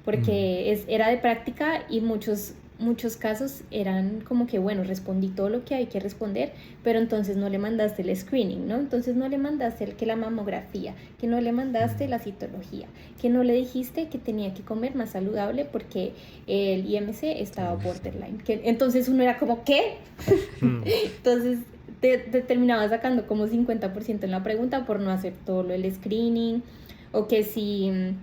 porque era de práctica y muchos casos eran como que, bueno, respondí todo lo que hay que responder, pero entonces no le mandaste el screening, ¿no? Entonces no le mandaste que la mamografía, que no le mandaste la citología, que no le dijiste que tenía que comer más saludable porque el IMC estaba borderline. Entonces uno era como, ¿qué? Entonces te terminaba sacando como 50% en la pregunta por no hacer todo lo del screening, o que si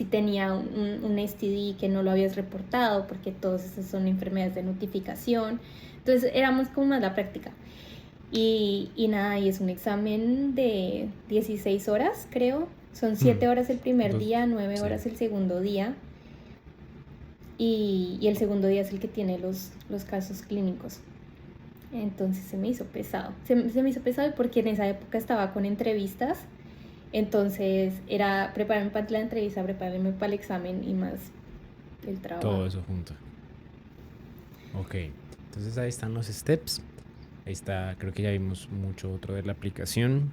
tenía un STD que no lo habías reportado, porque todas esas son enfermedades de notificación. Entonces éramos como más la práctica. Y nada, y es un examen de 16 horas, creo. Son 7 horas el primer día, 9 horas el segundo día. Y el segundo día es el que tiene los casos clínicos. Entonces se me hizo pesado. Se me hizo pesado porque en esa época estaba con entrevistas. Entonces era prepararme para la entrevista, prepararme para el examen y más el trabajo. Todo eso junto. Ok, entonces ahí están los steps. Ahí está, creo que ya vimos mucho otro de la aplicación.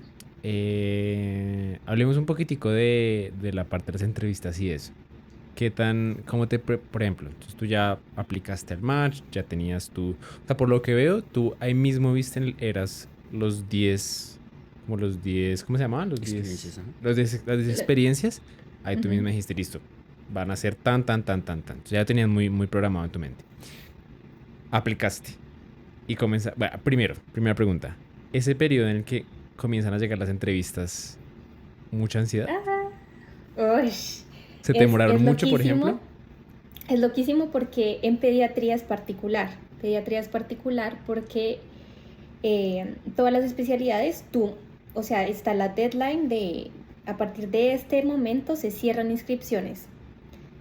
Hablemos un poquitico de la parte de las entrevistas y eso. Por ejemplo, entonces tú ya aplicaste el match, ya tenías o sea, por lo que veo, tú ahí mismo viste, eras los 10... como los 10, ¿cómo se llamaban? Los 10, las 10 experiencias. Ahí tú mismo dijiste, listo, van a ser tan. Entonces ya tenías muy, muy programado en tu mente. Aplicaste y comenzaste. Bueno, primera pregunta. Ese periodo en el que comienzan a llegar las entrevistas, mucha ansiedad. Uy, ¿Se te demoraron mucho, por loquísimo. ejemplo? Es loquísimo porque en pediatría es particular. Pediatría es particular porque todas las especialidades, o sea, está la deadline de, a partir de este momento se cierran inscripciones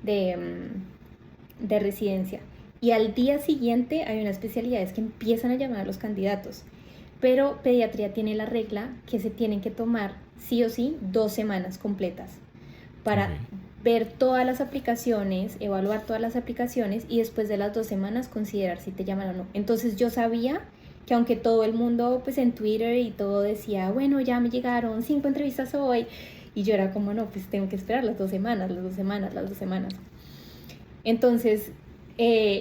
de residencia. Y al día siguiente hay unas especialidades que empiezan a llamar a los candidatos. Pero pediatría tiene la regla que se tienen que tomar sí o sí 2 semanas completas para Ok. ver todas las aplicaciones, evaluar todas las aplicaciones y después de las 2 semanas considerar si te llaman o no. Entonces yo sabía que aunque todo el mundo pues en Twitter y todo decía, bueno, ya me llegaron 5 entrevistas hoy, y yo era como, no, pues tengo que esperar las 2 semanas, las 2 semanas, las 2 semanas. Entonces,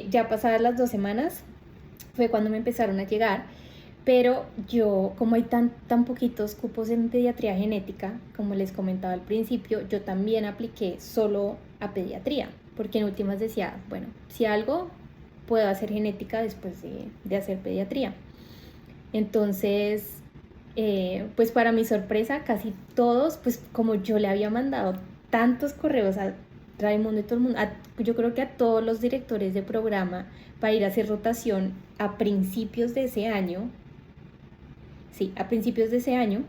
ya pasadas las 2 semanas fue cuando me empezaron a llegar, pero yo, como hay tan poquitos cupos en pediatría genética, como les comentaba al principio, yo también apliqué solo a pediatría, porque en últimas decía, bueno, si algo, puedo hacer genética después de hacer pediatría. Entonces, pues para mi sorpresa, casi todos, pues como yo le había mandado tantos correos a Raimundo y todo el mundo, yo creo que a todos los directores de programa para ir a hacer rotación a principios de ese año, sí, a principios de ese año,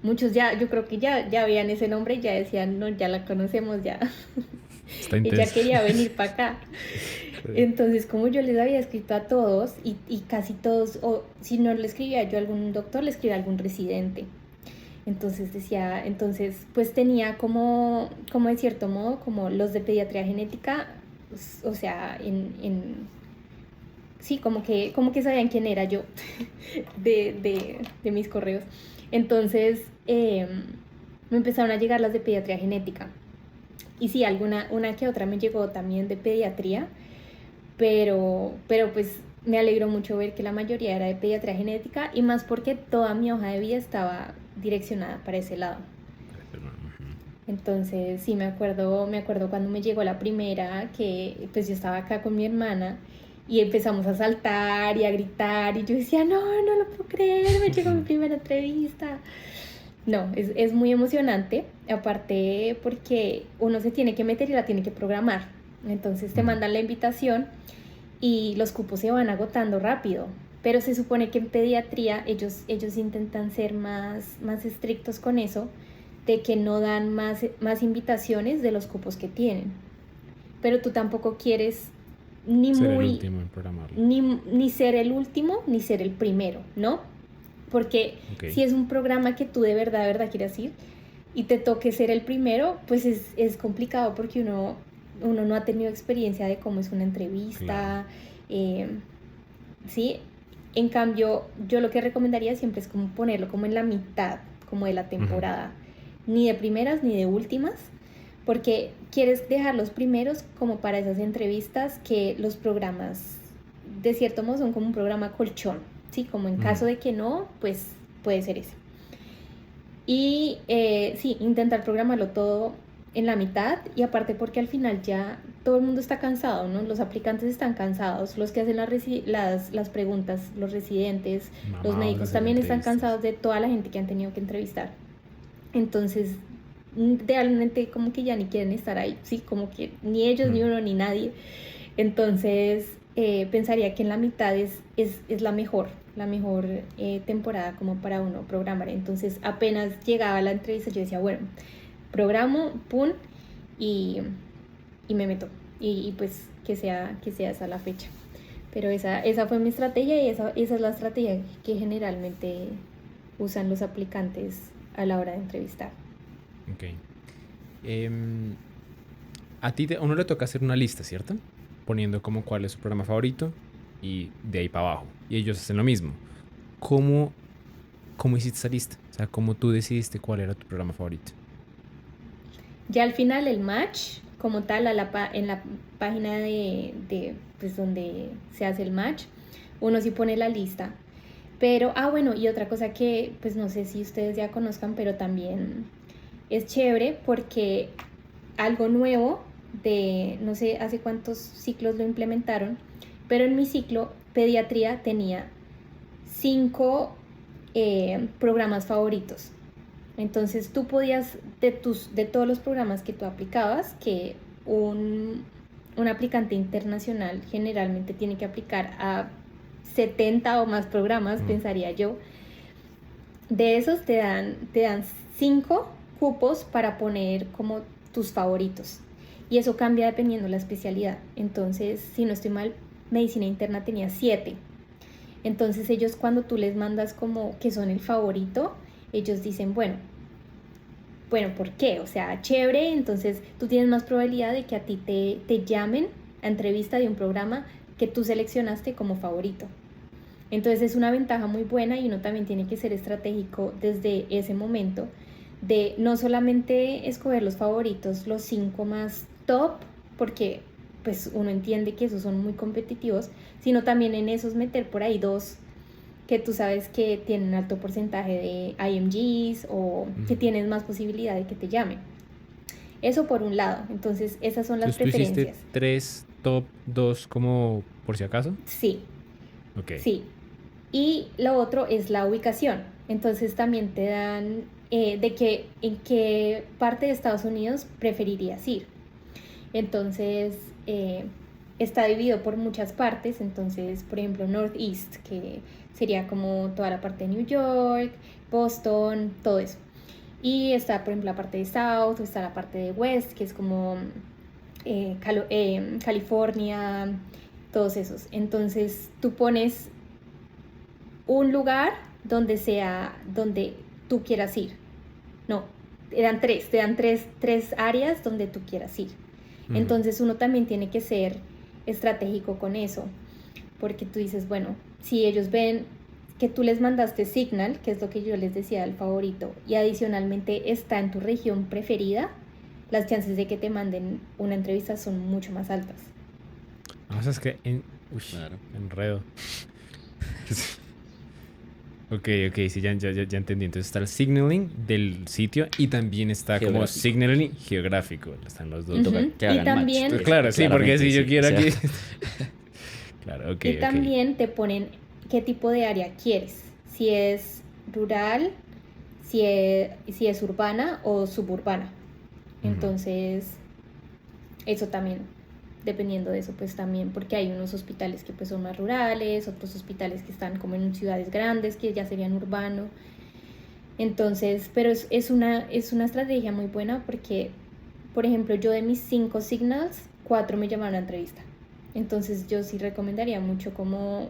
muchos ya, yo creo que ya veían ese nombre y ya decían, no, ya la conocemos, ya, Está ella intenso. quería venir para acá. Sí. Entonces, como yo les había escrito a todos y casi todos, o si no le escribía yo a algún doctor, le escribía a algún residente. Entonces decía, entonces pues tenía como de cierto modo, como los de pediatría genética, o sea, sí, como que sabían quién era yo de mis correos. Entonces me empezaron a llegar las de pediatría genética. Y sí, una que otra me llegó también de pediatría, pero pues me alegró mucho ver que la mayoría era de pediatría genética y más porque toda mi hoja de vida estaba direccionada para ese lado. Entonces sí, me acuerdo cuando me llegó la primera, que pues yo estaba acá con mi hermana y empezamos a saltar y a gritar y yo decía, no lo puedo creer, me llegó mi primera entrevista. No, es muy emocionante, aparte porque uno se tiene que meter y la tiene que programar. Entonces te mandan la invitación y los cupos se van agotando rápido. Pero se supone que en pediatría ellos intentan ser más estrictos con eso, de que no dan más invitaciones de los cupos que tienen. Pero tú tampoco quieres ni Ser el muy último en programarlo. ni ser el último ni ser el primero, ¿no? Porque Ok. si es un programa que tú de verdad quieras ir y te toque ser el primero, pues es complicado porque uno no ha tenido experiencia de cómo es una entrevista, Claro. ¿sí? En cambio, yo lo que recomendaría siempre es como ponerlo como en la mitad, como de la temporada, ni de primeras ni de últimas, porque quieres dejar los primeros como para esas entrevistas que los programas, de cierto modo, son como un programa colchón, ¿sí? Como en caso de que no, pues puede ser ese. Y sí, intentar programarlo todo en la mitad y aparte porque al final ya todo el mundo está cansado, ¿no? Los aplicantes están cansados, los que hacen las preguntas, los residentes, los Mamados de médicos hacer también están entrevistas. cansados de toda la gente que han tenido que entrevistar. Entonces, realmente como que ya ni quieren estar ahí, ¿sí? Como que ni ellos, ni uno, ni nadie. Entonces, pensaría que en la mitad es la mejor temporada como para uno programar. Entonces, apenas llegaba la entrevista, yo decía, bueno, programo, pum, y me meto. Y pues que sea esa la fecha. Pero esa fue mi estrategia y esa es la estrategia que generalmente usan los aplicantes a la hora de entrevistar. Ok. A uno le toca hacer una lista, ¿cierto? Poniendo como cuál es su programa favorito y de ahí para abajo. Y ellos hacen lo mismo. ¿Cómo hiciste esa lista? O sea, ¿cómo tú decidiste cuál era tu programa favorito? Ya al final el match, como tal, en la página de pues donde se hace el match, uno sí pone la lista. Pero, bueno, y otra cosa que pues no sé si ustedes ya conozcan, pero también es chévere porque algo nuevo no sé hace cuántos ciclos lo implementaron, pero en mi ciclo pediatría tenía 5 programas favoritos. Entonces tú podías, de todos los programas que tú aplicabas, que un aplicante internacional generalmente tiene que aplicar a 70 o más programas, pensaría yo. De esos te dan 5 cupos para poner como tus favoritos. Y eso cambia dependiendo de la especialidad. Entonces, si no estoy mal, medicina interna tenía 7. Entonces ellos, cuando tú les mandas como que son el favorito, ellos dicen, bueno, ¿por qué? O sea, chévere, entonces tú tienes más probabilidad de que a ti te llamen a entrevista de un programa que tú seleccionaste como favorito. Entonces es una ventaja muy buena y uno también tiene que ser estratégico desde ese momento de no solamente escoger los favoritos, los 5 más top, porque pues uno entiende que esos son muy competitivos, sino también en esos meter por ahí 2 que tú sabes que tienen alto porcentaje de IMGs o que tienes más posibilidad de que te llamen. Eso por un lado. Entonces esas son las preferencias. ¿Tú hiciste 3 top 2 como por si acaso? Sí. Ok. Sí. Y lo otro es la ubicación. Entonces también te dan en qué parte de Estados Unidos preferirías ir. Entonces está dividido por muchas partes. Entonces, por ejemplo, Northeast, que sería como toda la parte de New York, Boston, todo eso. Y está, por ejemplo, la parte de South, está la parte de West, que es como California, todos esos. Entonces tú pones un lugar donde tú quieras ir. No, te dan tres áreas donde tú quieras ir. Entonces uno también tiene que ser estratégico con eso, porque tú dices, bueno, si ellos ven que tú les mandaste Signal, que es lo que yo les decía del favorito, y adicionalmente está en tu región preferida, las chances de que te manden una entrevista son mucho más altas. O sea, es que Claro. enredo. Ok, sí, ya entendí. Entonces está el signaling del sitio y también está como Geográfico. signaling geográfico. Están los dos. Toca que hagan Y también, match. Claro, sí, porque si yo quiero o sea, aquí. Claro, ok. y también te ponen qué tipo de área quieres. Si es rural, si es urbana o suburbana. Entonces, eso también, dependiendo de eso, pues también, porque hay unos hospitales que pues son más rurales, otros hospitales que están como en ciudades grandes, que ya serían urbanos. Entonces, pero es una estrategia muy buena porque, por ejemplo, yo de mis 5 signals, 4 me llamaron a entrevista. Entonces yo sí recomendaría mucho como,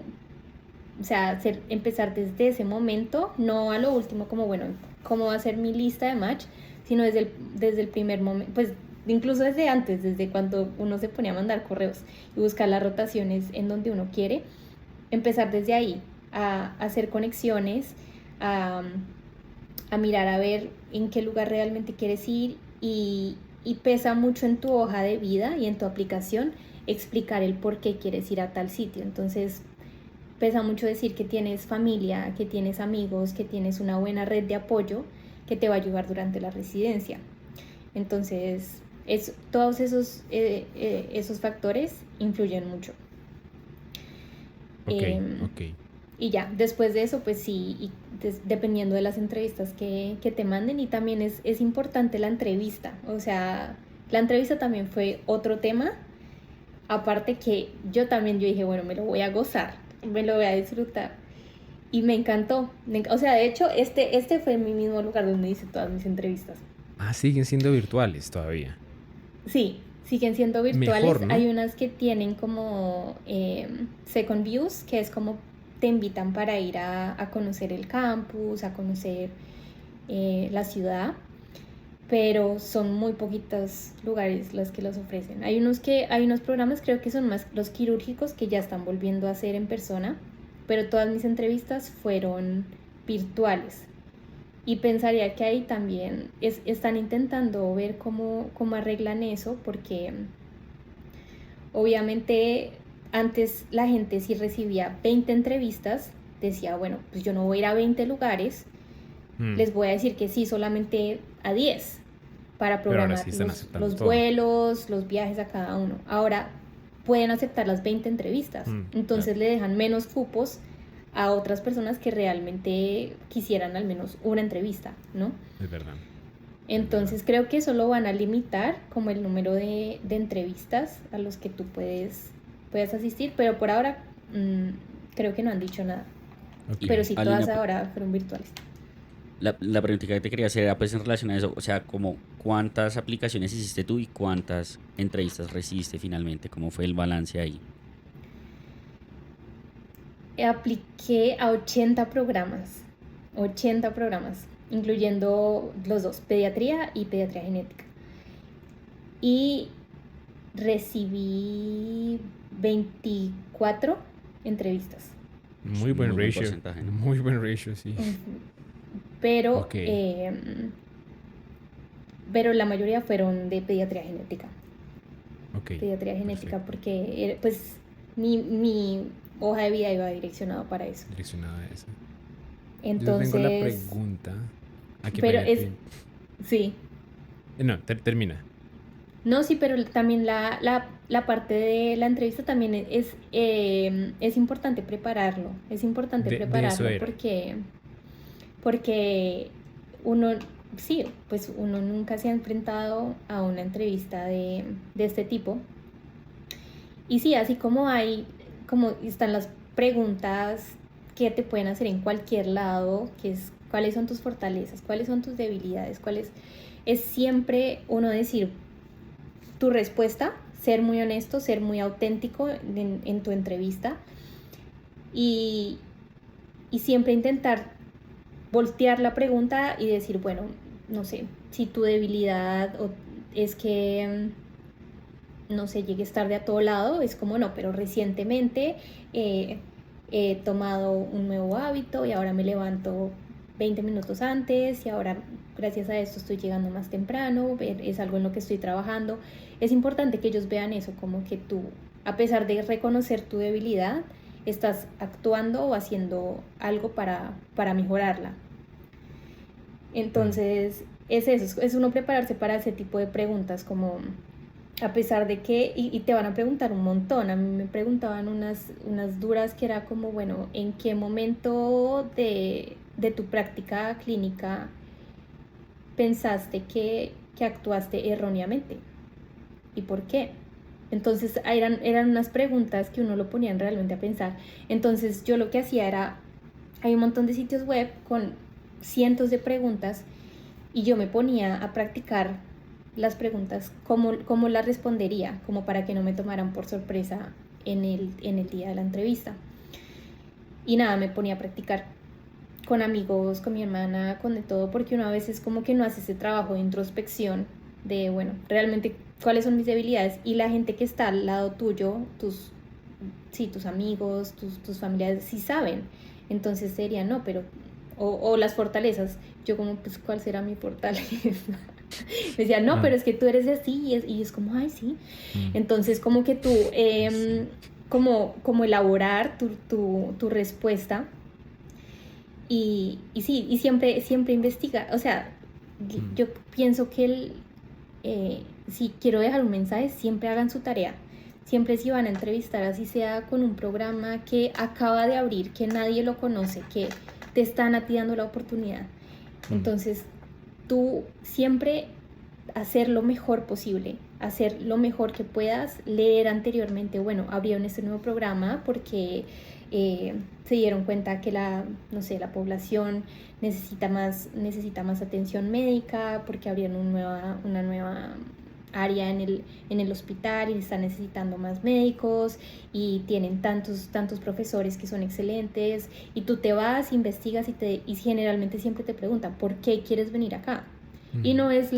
o sea, empezar desde ese momento, no a lo último como, bueno, cómo va a ser mi lista de match, sino desde el primer momento, pues incluso desde antes, desde cuando uno se ponía a mandar correos y buscar las rotaciones en donde uno quiere, empezar desde ahí, a hacer conexiones, a mirar a ver en qué lugar realmente quieres ir y pesa mucho en tu hoja de vida y en tu aplicación explicar el por qué quieres ir a tal sitio. Entonces pesa mucho decir que tienes familia, que tienes amigos, que tienes una buena red de apoyo que te va a ayudar durante la residencia. Entonces todos esos factores influyen mucho. Ok. Y ya, después de eso, pues sí, dependiendo de las entrevistas que te manden, y también es importante la entrevista. O sea, la entrevista también fue otro tema, aparte que yo dije, bueno, me lo voy a gozar, me lo voy a disfrutar. Y me encantó. O sea, de hecho, este fue mi mismo lugar donde hice todas mis entrevistas. Ah, siguen siendo virtuales todavía. Sí, siguen siendo virtuales. Mejor, ¿no? Hay unas que tienen como second views, que es como te invitan para ir a conocer el campus, a conocer la ciudad, pero son muy poquitos lugares los que los ofrecen. Hay unos programas, creo que son más los quirúrgicos, que ya están volviendo a hacer en persona, pero todas mis entrevistas fueron virtuales. Y pensaría que ahí también están intentando ver cómo arreglan eso, porque obviamente antes la gente, si recibía 20 entrevistas, decía, bueno, pues yo no voy a ir a 20 lugares, les voy a decir que sí solamente a 10 para programar sí están aceptando los todo. vuelos, los viajes a cada uno. Ahora pueden aceptar las 20 entrevistas, entonces claro. le dejan menos cupos a otras personas que realmente quisieran al menos una entrevista, ¿no? Es verdad. Entonces creo que eso lo van a limitar como el número de entrevistas a los que tú puedes asistir, pero por ahora creo que no han dicho nada. Ok. Pero sí, Alina, todas ahora fueron virtuales. la preguntita que te quería hacer era pues en relación a eso, o sea, como cuántas aplicaciones hiciste tú y cuántas entrevistas recibiste finalmente, ¿cómo fue el balance ahí? Apliqué a 80 programas, incluyendo los dos, pediatría y pediatría genética. Y recibí 24 entrevistas. Muy buen Muy buen ratio. porcentaje, ¿no? Muy buen ratio, sí. Pero, Ok. pero la mayoría fueron de pediatría genética. Ok. Pediatría genética Perfecto. porque pues mi hoja de vida iba direccionado para eso. Direccionada a eso. Yo tengo la Entonces, pregunta. Aquí pero pena. sí. No, termina. No, sí, pero también la parte de la entrevista también es importante prepararlo. Es importante De eso prepararlo era. porque uno, sí, pues uno nunca se ha enfrentado a una entrevista de este tipo. Y sí, así como están las preguntas que te pueden hacer en cualquier lado, que es cuáles son tus fortalezas, cuáles son tus debilidades, es siempre uno decir tu respuesta, ser muy honesto, ser muy auténtico en tu entrevista y, y siempre intentar voltear la pregunta y decir, bueno, no sé, si tu debilidad es que, no sé, llegues tarde a todo lado, es como no, pero recientemente he tomado un nuevo hábito y ahora me levanto 20 minutos antes y ahora gracias a esto estoy llegando más temprano, es algo en lo que estoy trabajando. Es importante que ellos vean eso, como que tú, a pesar de reconocer tu debilidad, estás actuando o haciendo algo para mejorarla. Entonces, es eso, es uno prepararse para ese tipo de preguntas, como a pesar de que, y te van a preguntar un montón, a mí me preguntaban unas duras que era como, bueno, ¿en qué momento de tu práctica clínica pensaste que actuaste erróneamente? ¿Y por qué? Entonces eran unas preguntas que uno lo ponían realmente a pensar. Entonces yo lo que hacía era, hay un montón de sitios web con cientos de preguntas y yo me ponía a practicar las preguntas, cómo las respondería, como para que no me tomaran por sorpresa en el día de la entrevista. Y nada, me ponía a practicar con amigos, con mi hermana, con de todo, porque uno a veces como que no hace ese trabajo de introspección de, bueno, realmente cuáles son mis debilidades y la gente que está al lado tuyo, tus amigos, tus familiares, sí saben. Entonces sería, no, pero, o las fortalezas, yo como, pues, ¿cuál será mi fortaleza? Me decía, no, pero es que tú eres así y es como, ay, sí. Entonces como que tú, Sí. como elaborar tu respuesta y sí, y siempre investiga, o sea, yo pienso que si quiero dejar un mensaje, siempre hagan su tarea. Siempre si van a entrevistar, así sea con un programa que acaba de abrir, que nadie lo conoce, que te están a ti dando la oportunidad. Entonces, tú siempre hacer lo mejor posible, hacer lo mejor que puedas, leer anteriormente, bueno, abrieron este nuevo programa porque se dieron cuenta que no sé, la población necesita más atención médica, porque abrieron una nueva área en el hospital y están necesitando más médicos y tienen tantos profesores que son excelentes y tú te vas, investigas y generalmente siempre te preguntan, ¿por qué quieres venir acá? Y no es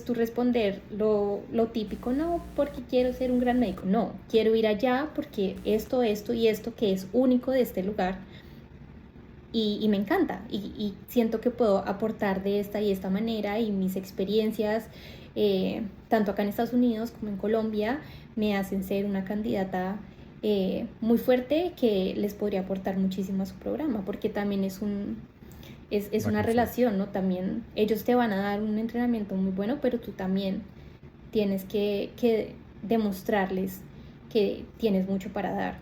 tu responder lo típico, no, porque quiero ser un gran médico, no, quiero ir allá porque esto y esto que es único de este lugar y me encanta y siento que puedo aportar de esta y esta manera y mis experiencias, tanto acá en Estados Unidos como en Colombia, me hacen ser una candidata muy fuerte que les podría aportar muchísimo a su programa, porque también es una relación, ¿no? También ellos te van a dar un entrenamiento muy bueno, pero tú también tienes que demostrarles que tienes mucho para dar.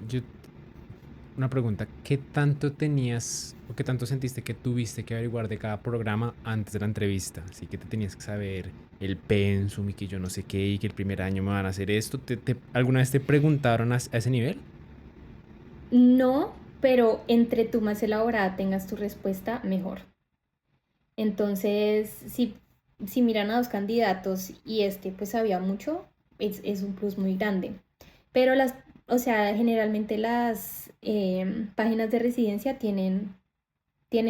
Yo una pregunta. ¿Qué tanto tenías o qué tanto sentiste que tuviste que averiguar de cada programa antes de la entrevista? Así que te tenías que saber el pensum y que yo no sé qué y que el primer año me van a hacer esto. ¿Alguna vez te preguntaron a ese nivel? No, pero entre tú más elaborada tengas tu respuesta, mejor. Entonces, si miran a dos candidatos y este pues sabía mucho, es un plus muy grande. Pero o sea, generalmente las páginas de residencia tienen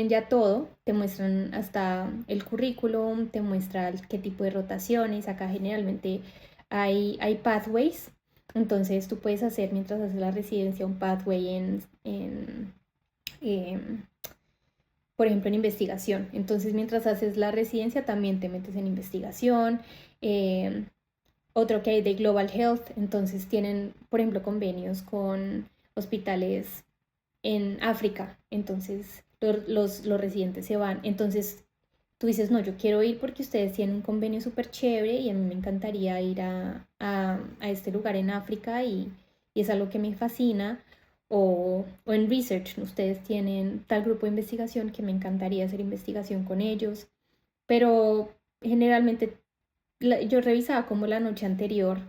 ya todo, te muestran hasta el currículum, te muestra qué tipo de rotaciones, acá generalmente hay pathways, entonces tú puedes hacer mientras haces la residencia un pathway em, por ejemplo, en investigación. Entonces, mientras haces la residencia, también te metes en investigación. Eh, Otro que hay de Global Health, entonces tienen, por ejemplo, convenios con hospitales en África. Entonces, los residentes se van. Entonces, tú dices, no, yo quiero ir porque ustedes tienen un convenio súper chévere y a mí me encantaría ir a este lugar en África y es algo que me fascina. O en research, ustedes tienen tal grupo de investigación que me encantaría hacer investigación con ellos, pero generalmente yo revisaba como la noche anterior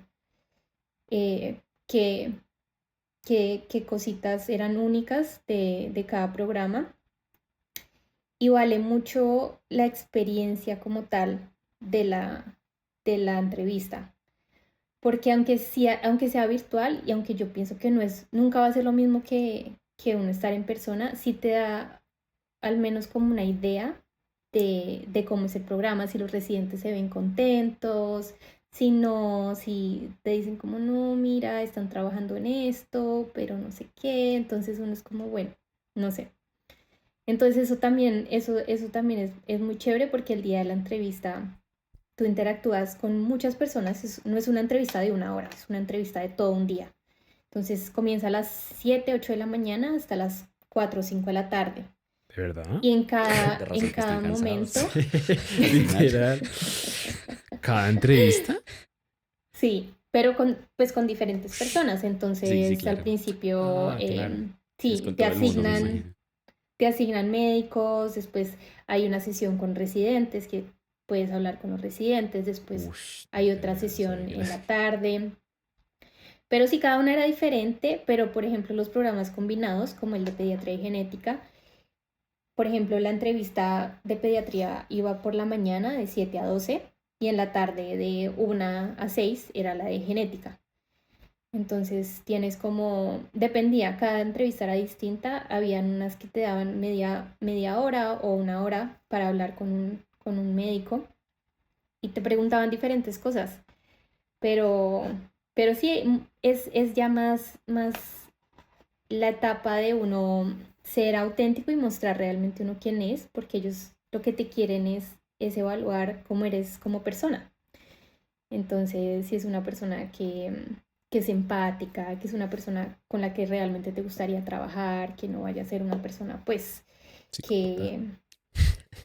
eh, qué, qué cositas eran únicas de cada programa y vale mucho la experiencia como tal de la entrevista. Porque aunque sea virtual y aunque yo pienso que nunca va a ser lo mismo que uno estar en persona, sí te da al menos como una idea de cómo es el programa, si los residentes se ven contentos, si no, si te dicen como no, mira, están trabajando en esto, pero no sé qué, entonces uno es como, bueno, no sé. Entonces eso también es muy chévere porque el día de la entrevista tú interactúas con muchas personas, no es una entrevista de una hora, es una entrevista de todo un día. Entonces comienza a las 7 8 de la mañana hasta las 4 o 5 de la tarde. ¿De verdad? Y De en razón que están cada momento, cansados. Sí, literal. ¿Cada entrevista? sí, pero pues con diferentes personas. Sí, sí, Entonces al claro. principio, Ah, claro. Es sí, con todo el mundo, me imagino. te asignan médicos, después hay una sesión con residentes que puedes hablar con los residentes, después Ush, no hay otra tenía, no sabía sesión que en era. la tarde. Pero sí, cada una era diferente, pero por ejemplo los programas combinados, como el de pediatría y genética, por ejemplo la entrevista de pediatría iba por la mañana de 7 a 12 y en la tarde de 1 a 6 era la de genética. Entonces tienes como, dependía, cada entrevista era distinta, habían unas que te daban media hora o una hora para hablar con un médico y te preguntaban diferentes cosas, pero, pero sí, es ya más la etapa de uno ser auténtico y mostrar realmente uno quién es, porque ellos lo que te quieren es evaluar cómo eres como persona. Entonces, si es una persona que es empática, que es una persona con la que realmente te gustaría trabajar, que no vaya a ser una persona, pues, Psicópata. que,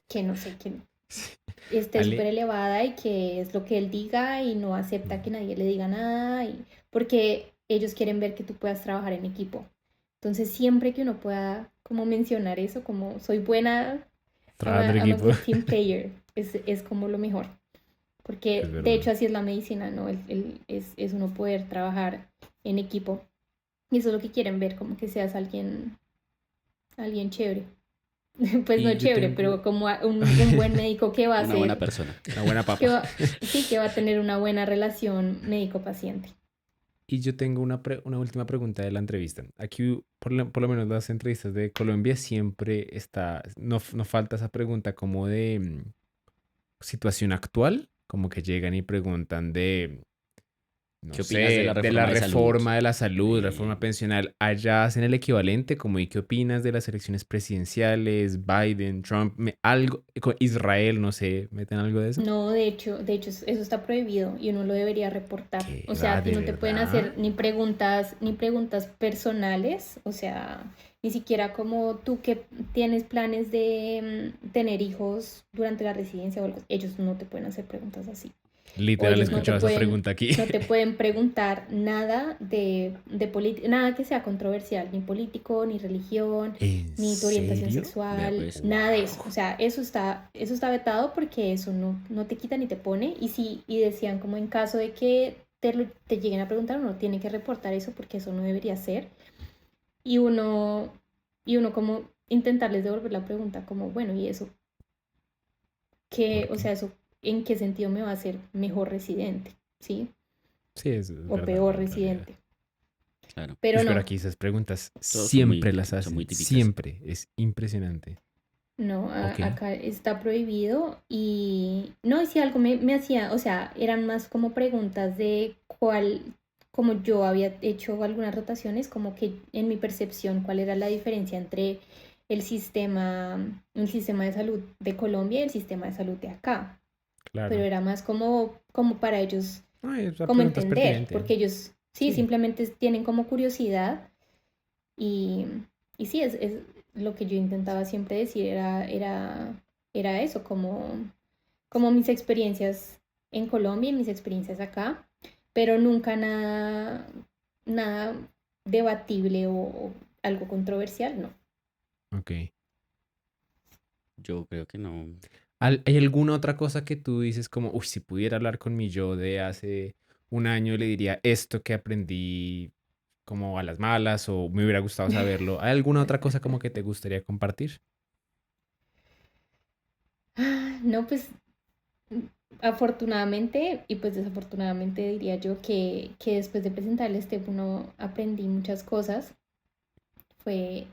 que no sé, que Sí. esté súper Ale. elevada y que es lo que él diga y no acepta que nadie le diga nada, porque ellos quieren ver que tú puedas trabajar en equipo. Entonces, siempre que uno pueda como mencionar eso, como soy buena, Trabajando en I'm a equipo. good team player, es como lo mejor. Es Porque de verdad. hecho así es la medicina, ¿no? Es uno poder trabajar en equipo. Y eso es lo que quieren ver, como que seas alguien chévere. Pues no Y yo chévere, tengo pero como un buen médico que va a Una buena ser, persona. una buena papa. sí, que va a tener una buena relación médico-paciente. Y yo tengo una última pregunta de la entrevista. Aquí, por lo menos las entrevistas de Colombia, siempre está, no falta esa pregunta como de situación actual, como que llegan y preguntan de, no ¿Qué opinas de la sé, de la reforma de salud? reforma de la salud, reforma Eh, pensional. Allá hacen el equivalente, como, ¿y qué opinas de las elecciones presidenciales, Biden, Trump, algo, con Israel, no sé, meten algo de eso? No, de hecho eso está prohibido y uno lo debería reportar. ¿Qué O sea, va a ti de no te pueden verdad? hacer ni preguntas personales, o sea, ni siquiera como tú que tienes planes de tener hijos durante la residencia o algo, ellos no te pueden hacer preguntas así. o Literal, he ellos escuchado esa pregunta aquí. no te pueden preguntar nada de política, nada que sea controversial, ni político, ni religión, ¿En ni tu orientación serio? Vea sexual, pues. nada de eso. Wow. O sea, eso está vetado porque eso no te quita ni te pone. Y sí, y decían como en caso de que te lleguen a preguntar, uno tiene que reportar eso porque eso no debería ser. Y uno, y uno como intentarles devolver la pregunta como, bueno, ¿y eso qué, ¿Por o qué? sea, eso en qué sentido me va a hacer mejor residente, ¿sí? Sí, es O verdad, peor en realidad. residente. Claro. Pero Uy, pero no, aquí esas preguntas Todos son siempre las son muy hacen. típicas. Siempre. Es impresionante. no, Ok. acá está prohibido y no, y si algo me hacía, o sea, eran más como preguntas de cuál, como yo había hecho algunas rotaciones, como que en mi percepción, cuál era la diferencia entre el sistema, el sistema de salud de Colombia y el sistema de salud de acá. Pero Claro. era más como para ellos, Ay, esa como pregunta es entender, pertinente. porque ellos sí, Sí. simplemente tienen como curiosidad y, y sí, es lo que yo intentaba siempre decir era eso, como mis experiencias en Colombia y mis experiencias acá, pero nunca nada debatible o algo controversial, no. Ok. Yo creo que no. ¿Hay alguna otra cosa que tú dices como, uy, si pudiera hablar con mi yo de hace un año, le diría esto que aprendí como a las malas o me hubiera gustado saberlo? ¿Hay alguna otra cosa como que te gustaría compartir? No, pues afortunadamente y pues desafortunadamente diría yo que después de presentar el STEP uno aprendí muchas cosas. Fue,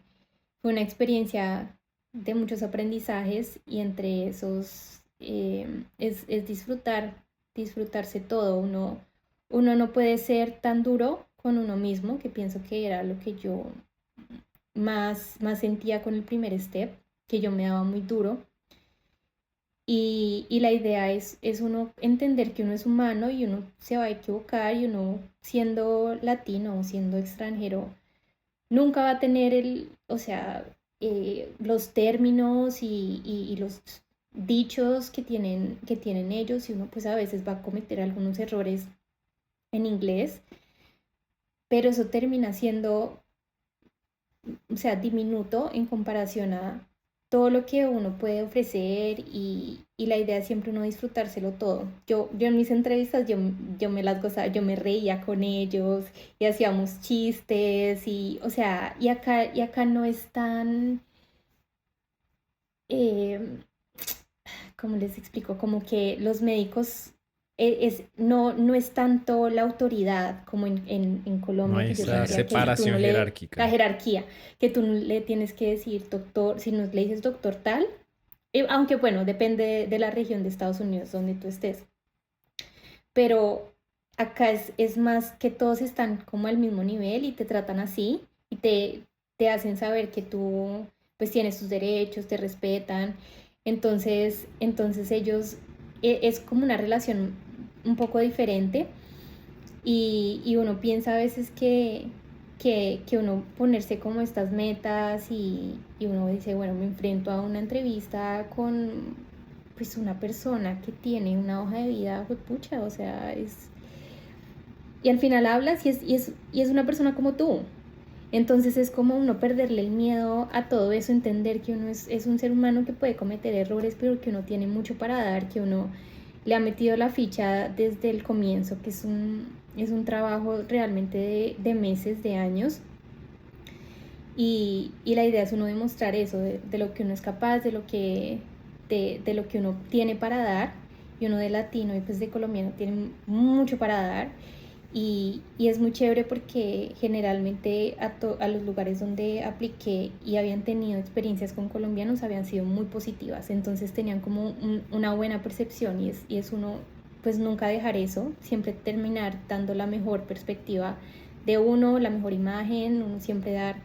fue una experiencia de muchos aprendizajes y entre esos es disfrutarse todo. Uno no puede ser tan duro con uno mismo, que pienso que era lo que yo más sentía con el primer step, que yo me daba muy duro. Y la idea es uno entender que uno es humano y uno se va a equivocar y uno siendo latino o siendo extranjero nunca va a tener o sea, los términos y los dichos que tienen ellos y uno pues a veces va a cometer algunos errores en inglés, pero eso termina siendo, o sea, diminuto en comparación a todo lo que uno puede ofrecer y la idea es siempre uno disfrutárselo todo. Yo en mis entrevistas yo me las gozaba, yo me reía con ellos y hacíamos chistes y, o sea, y acá no es tan, eh, ¿cómo les explico? Como que los médicos no es tanto la autoridad como en No Colombia, hay que yo esa sentía que tú no separación le, la jerárquica. jerarquía, que tú no le tienes que decir doctor, si no le dices doctor tal, aunque bueno, depende de la región de Estados Unidos donde tú estés, pero acá es más que todos están como al mismo nivel y te tratan así y te hacen saber que tú pues tienes tus derechos, te respetan. Entonces ellos es como una relación un poco diferente y uno piensa a veces que uno ponerse como estas metas y uno dice, bueno, me enfrento a una entrevista con pues una persona que tiene una hoja de vida, pues, pucha, o sea, y al final hablas y es una persona como tú. Entonces es como uno perderle el miedo a todo eso, entender que uno es un ser humano que puede cometer errores, pero que uno tiene mucho para dar, que uno le ha metido la ficha desde el comienzo, que es un trabajo realmente de meses, de años. Y la idea es uno demostrar eso, de lo que uno es capaz, de lo que uno tiene para dar. Y uno de latino y pues de colombiano tiene mucho para dar. Y es muy chévere porque generalmente a los lugares donde apliqué y habían tenido experiencias con colombianos habían sido muy positivas. Entonces tenían como una buena percepción y es uno pues nunca dejar eso, siempre terminar dando la mejor perspectiva de uno, la mejor imagen, uno siempre dar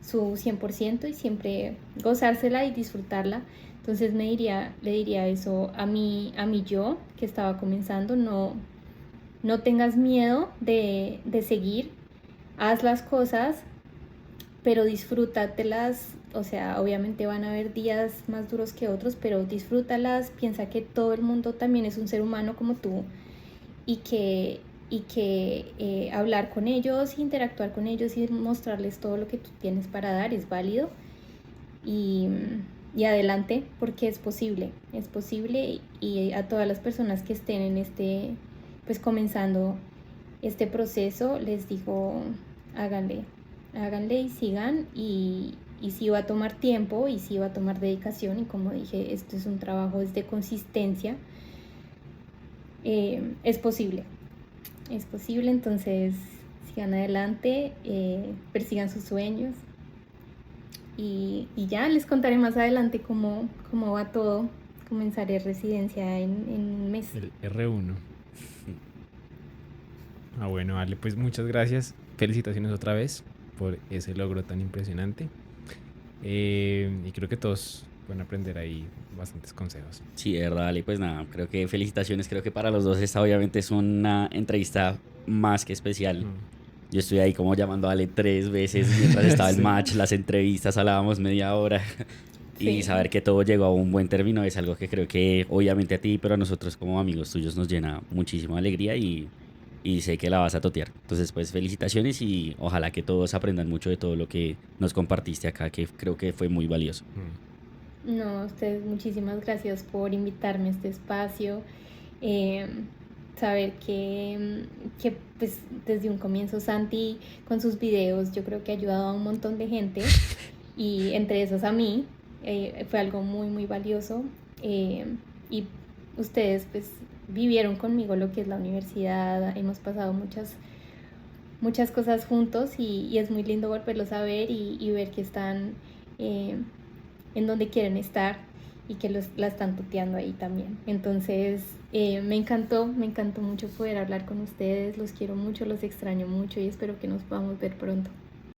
su 100% y siempre gozársela y disfrutarla. Entonces le diría eso a mí yo que estaba comenzando, no tengas miedo de seguir, haz las cosas, pero disfrútatelas, o sea, obviamente van a haber días más duros que otros, pero disfrútalas, piensa que todo el mundo también es un ser humano como tú y que hablar con ellos, interactuar con ellos y mostrarles todo lo que tú tienes para dar es válido. Y adelante, porque es posible y a todas las personas que estén en pues comenzando este proceso, les digo, háganle y sigan y sí va a tomar tiempo y sí va a tomar dedicación y como dije, esto es un trabajo de consistencia. Es posible, entonces sigan adelante, persigan sus sueños y ya les contaré más adelante cómo va todo. Comenzaré residencia en un mes. El R1. Bueno, Ale, pues muchas gracias. Felicitaciones otra vez por ese logro tan impresionante. Y creo que todos pueden aprender ahí bastantes consejos. Sí, de verdad, Ale, pues nada, creo que felicitaciones, creo que para los dos esta obviamente es una entrevista más que especial. Yo estuve ahí como llamando a Ale 3 veces mientras estaba el Sí. match, las entrevistas, hablábamos media hora. Y Sí. saber que todo llegó a un buen término es algo que creo que obviamente a ti, pero a nosotros como amigos tuyos nos llena muchísima alegría y sé que la vas a totear. Entonces, pues felicitaciones y ojalá que todos aprendan mucho de todo lo que nos compartiste acá, que creo que fue muy valioso. No, a ustedes muchísimas gracias por invitarme a este espacio. Saber que pues desde un comienzo Santi con sus videos yo creo que ha ayudado a un montón de gente y entre esas a mí fue algo muy muy valioso y ustedes pues vivieron conmigo lo que es la universidad, hemos pasado muchas cosas juntos y es muy lindo volverlos a ver y ver que están en donde quieren estar y que la están tuteando ahí también. Entonces me encantó mucho poder hablar con ustedes, los quiero mucho, los extraño mucho y espero que nos podamos ver pronto.